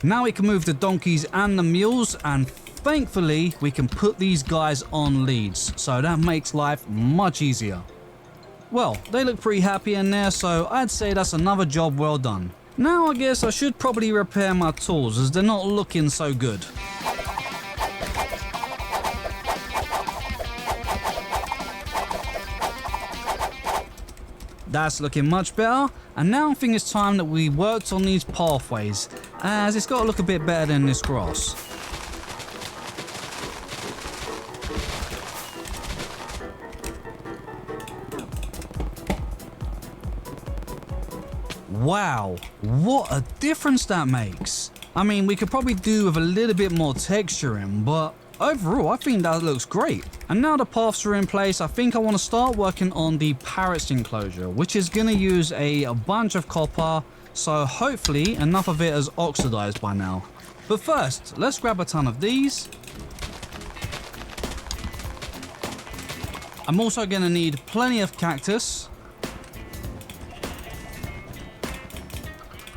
Now we can move the donkeys and the mules, and thankfully we can put these guys on leads, so that makes life much easier. Well, they look pretty happy in there, so I'd say that's another job well done. Now I guess I should probably repair my tools as they're not looking so good. That's looking much better, and now I think it's time that we worked on these pathways, as it's got to look a bit better than this grass. Wow, what a difference that makes. I mean, we could probably do with a little bit more texturing, but overall I think that looks great. And now the paths are in place, I think I want to start working on the parrots enclosure, which is going to use a bunch of copper, so hopefully enough of it has oxidized by now. But first, let's grab a ton of these. I'm also going to need plenty of cactus.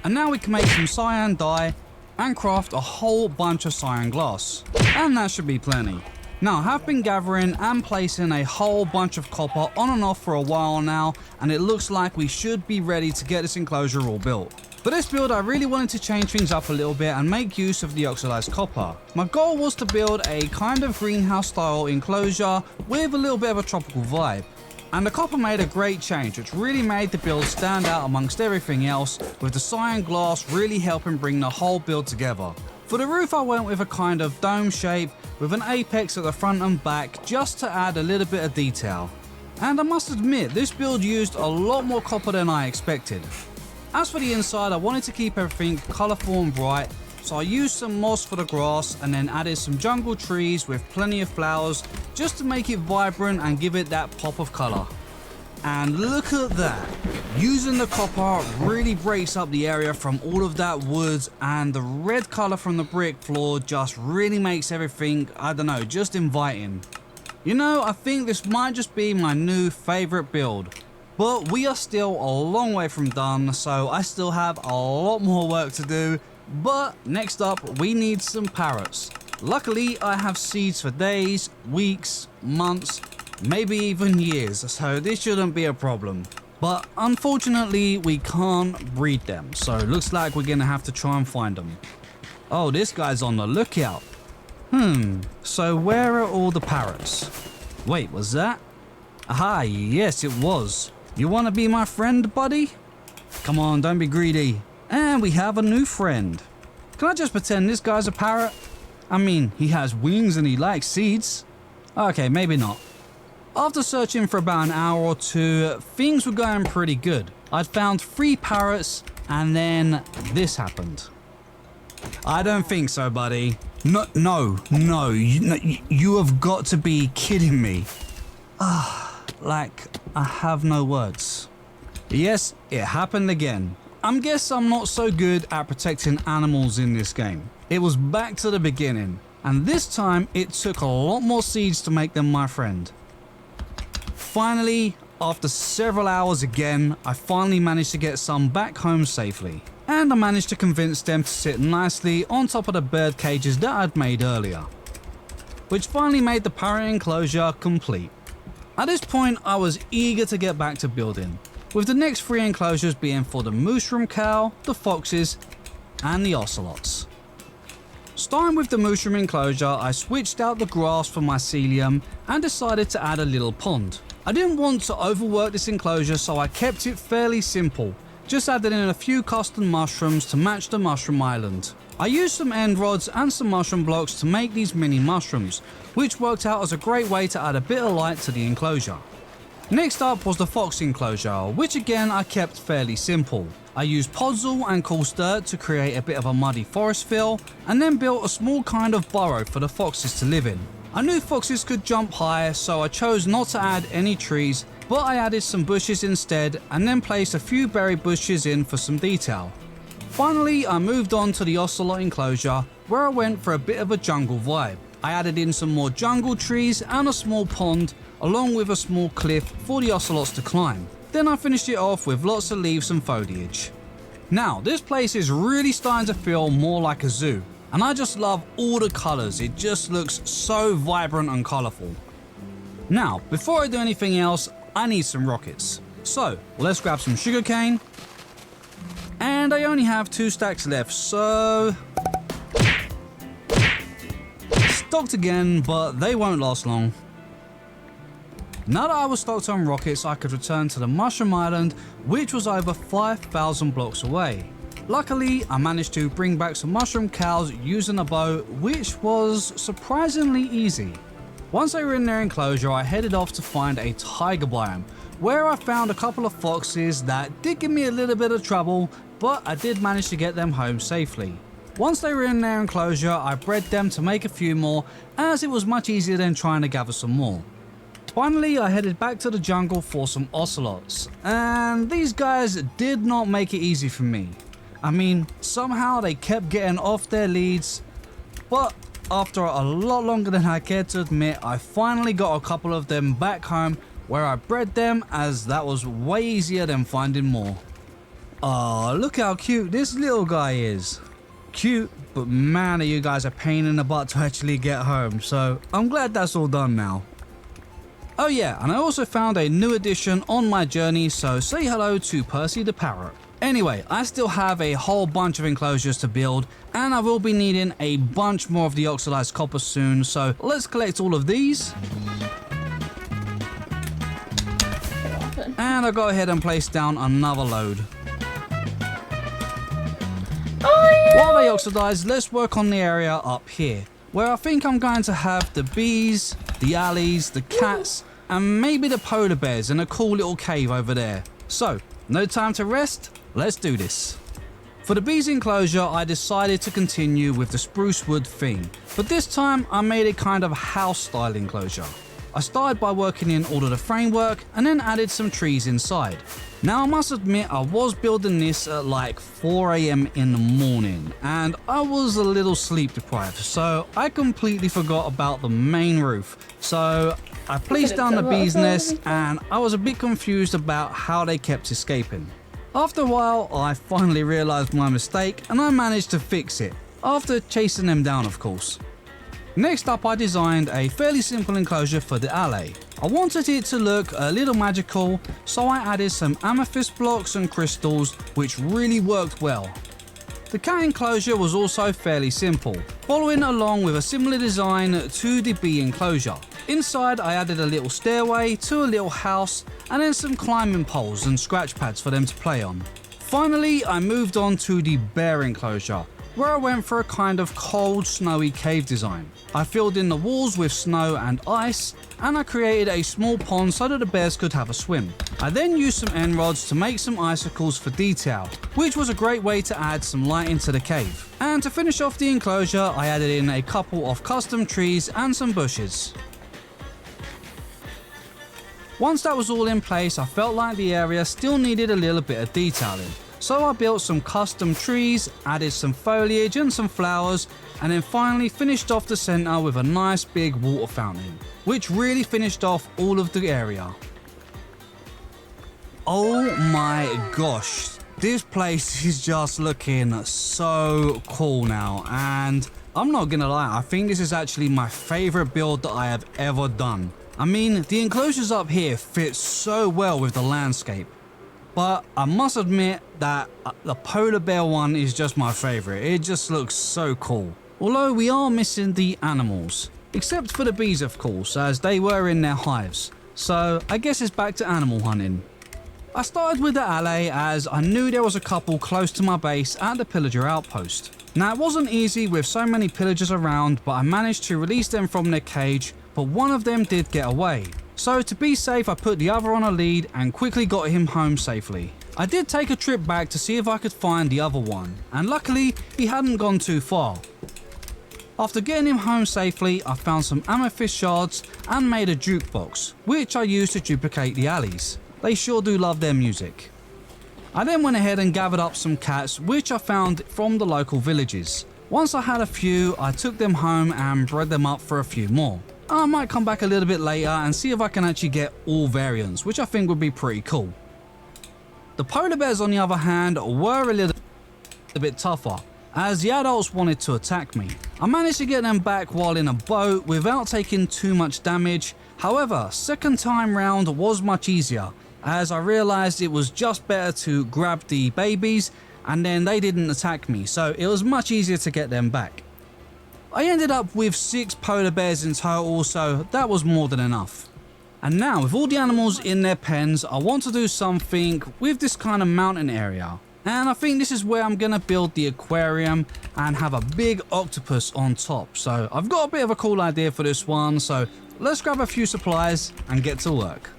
And now we can make some cyan dye and craft a whole bunch of cyan glass. And that should be plenty. Now, I have been gathering and placing a whole bunch of copper on and off for a while now, and it looks like we should be ready to get this enclosure all built. For this build, I really wanted to change things up a little bit and make use of the oxidized copper. My goal was to build a kind of greenhouse style enclosure with a little bit of a tropical vibe. And the copper made a great change, which really made the build stand out amongst everything else, with the cyan glass really helping bring the whole build together. For the roof, I went with a kind of dome shape with an apex at the front and back just to add a little bit of detail. And I must admit, this build used a lot more copper than I expected. As for the inside, I wanted to keep everything colourful and bright, so I used some moss for the grass and then added some jungle trees with plenty of flowers just to make it vibrant and give it that pop of colour. And look at that, using the copper really breaks up the area from all of that wood, and the red colour from the brick floor just really makes everything, I don't know, just inviting. You know, I think this might just be my new favourite build. But we are still a long way from done, so I still have a lot more work to do. But next up, we need some parrots. Luckily, I have seeds for days, weeks, months, maybe even years, so this shouldn't be a problem. But unfortunately, we can't breed them, so it looks like we're gonna have to try and find them. Oh, this guy's on the lookout. So where are all the parrots? Wait, was that? Aha, yes it was. You wanna be my friend, buddy? Come on, don't be greedy. And we have a new friend. Can I just pretend this guy's a parrot? I mean, he has wings and he likes seeds. Okay, maybe not. After searching for about an hour or two, things were going pretty good. I'd found 3 parrots, and then this happened. I don't think so, buddy. No, you have got to be kidding me. Like, I have no words. Yes, it happened again. I guess I'm not so good at protecting animals in this game. It was back to the beginning, and this time it took a lot more seeds to make them my friend. Finally, After several hours again, I finally managed to get some back home safely. And I managed to convince them to sit nicely on top of the bird cages that I'd made earlier, which finally made the parrot enclosure complete. At this point, I was eager to get back to building, with the next 3 enclosures being for the mushroom cow, the foxes, and the ocelots. Starting with the mushroom enclosure, I switched out the grass for mycelium and decided to add a little pond. I didn't want to overwork this enclosure, so I kept it fairly simple, just added in a few custom mushrooms to match the mushroom island. I used some end rods and some mushroom blocks to make these mini mushrooms, which worked out as a great way to add a bit of light to the enclosure. Next up was the fox enclosure, which again I kept fairly simple. I used podzol and coarse dirt to create a bit of a muddy forest feel, and then built a small kind of burrow for the foxes to live in. I knew foxes could jump high, so I chose not to add any trees, but I added some bushes instead, and then placed a few berry bushes in for some detail. Finally, I moved on to the ocelot enclosure, where I went for a bit of a jungle vibe. I added in some more jungle trees and a small pond, along with a small cliff for the ocelots to climb. Then I finished it off with lots of leaves and foliage. Now, this place is really starting to feel more like a zoo, and I just love all the colours. It just looks so vibrant and colourful. Now, before I do anything else, I need some rockets. So, let's grab some sugarcane. And I only have 2 stacks left, so... stocked again, but they won't last long. Now that I was stocked on rockets, I could return to the Mushroom Island, which was over 5,000 blocks away. Luckily, I managed to bring back some mushroom cows using a bow, which was surprisingly easy. Once they were in their enclosure, I headed off to find a tiger biome, where I found a couple of foxes that did give me a little bit of trouble, but I did manage to get them home safely. Once they were in their enclosure, I bred them to make a few more, as it was much easier than trying to gather some more. Finally, I headed back to the jungle for some ocelots, and these guys did not make it easy for me. I mean, somehow they kept getting off their leads, but after a lot longer than I cared to admit, I finally got a couple of them back home where I bred them, as that was way easier than finding more. Oh, look how cute this little guy is. Cute, but man, are you guys a pain in the butt to actually get home, so I'm glad that's all done now. Oh yeah, and I also found a new addition on my journey, so say hello to Percy the Parrot. Anyway, I still have a whole bunch of enclosures to build, and I will be needing a bunch more of the oxidized copper soon, so let's collect all of these. And I'll go ahead and place down another load. While they oxidize, let's work on the area up here, where I think I'm going to have the bees, the alleys, the cats, and maybe the polar bears in a cool little cave over there. So, no time to rest, let's do this. For the bees enclosure, I decided to continue with the spruce wood theme, but this time I made a kind of house style enclosure. I started by working in all of the framework and then added some trees inside. Now I must admit, I was building this at like 4 AM in the morning and I was a little sleep deprived, so I completely forgot about the main roof. So I placed down the bee's nest and I was a bit confused about how they kept escaping. After a while, I finally realized my mistake and I managed to fix it, after chasing them down of course. Next up, I designed a fairly simple enclosure for the alley. I wanted it to look a little magical, so I added some amethyst blocks and crystals, which really worked well. The cat enclosure was also fairly simple, following along with a similar design to the bee enclosure. Inside, I added a little stairway to a little house, and then some climbing poles and scratch pads for them to play on. Finally, I moved on to the bear enclosure, where I went for a kind of cold, snowy cave design. I filled in the walls with snow and ice, and I created a small pond so that the bears could have a swim. I then used some end rods to make some icicles for detail, which was a great way to add some light into the cave. And to finish off the enclosure, I added in a couple of custom trees and some bushes. Once that was all in place, I felt like the area still needed a little bit of detailing. So I built some custom trees, added some foliage and some flowers, and then finally finished off the center with a nice big water fountain, which really finished off all of the area. Oh my gosh, this place is just looking so cool now, and I'm not gonna lie, I think this is actually my favorite build that I have ever done. I mean, the enclosures up here fit so well with the landscape, but I must admit that the polar bear one is just my favorite. It just looks so cool. Although we are missing the animals, except for the bees of course, as they were in their hives. So I guess it's back to animal hunting. I started with the alley as I knew there was a couple close to my base at the pillager outpost. Now it wasn't easy with so many pillagers around, but I managed to release them from their cage, but one of them did get away. So to be safe, I put the other on a lead and quickly got him home safely. I did take a trip back to see if I could find the other one, and luckily he hadn't gone too far. After getting him home safely, I found some amethyst shards and made a jukebox, which I used to duplicate the alleys. They sure do love their music. I then went ahead and gathered up some cats, which I found from the local villages. Once I had a few, I took them home and bred them up for a few more. I might come back a little bit later and see if I can actually get all variants, which I think would be pretty cool. The polar bears on the other hand were a little bit tougher, as the adults wanted to attack me. I managed to get them back while in a boat without taking too much damage. However, second time round was much easier, as I realized it was just better to grab the babies and then they didn't attack me, so it was much easier to get them back. I ended up with 6 polar bears in total, so that was more than enough. And now with all the animals in their pens, I want to do something with this kind of mountain area. And I think this is where I'm gonna build the aquarium and have a big octopus on top. So I've got a bit of a cool idea for this one, so let's grab a few supplies and get to work.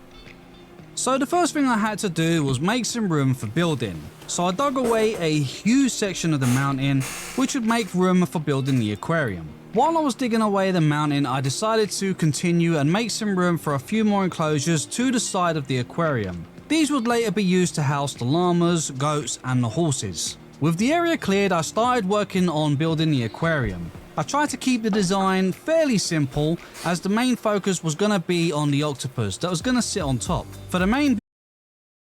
So the first thing I had to do was make some room for building. So I dug away a huge section of the mountain, which would make room for building the aquarium. While I was digging away the mountain, I decided to continue and make some room for a few more enclosures to the side of the aquarium. These would later be used to house the llamas, goats and the horses. With the area cleared, I started working on building the aquarium. I tried to keep the design fairly simple, as the main focus was going to be on the octopus that was going to sit on top. For the main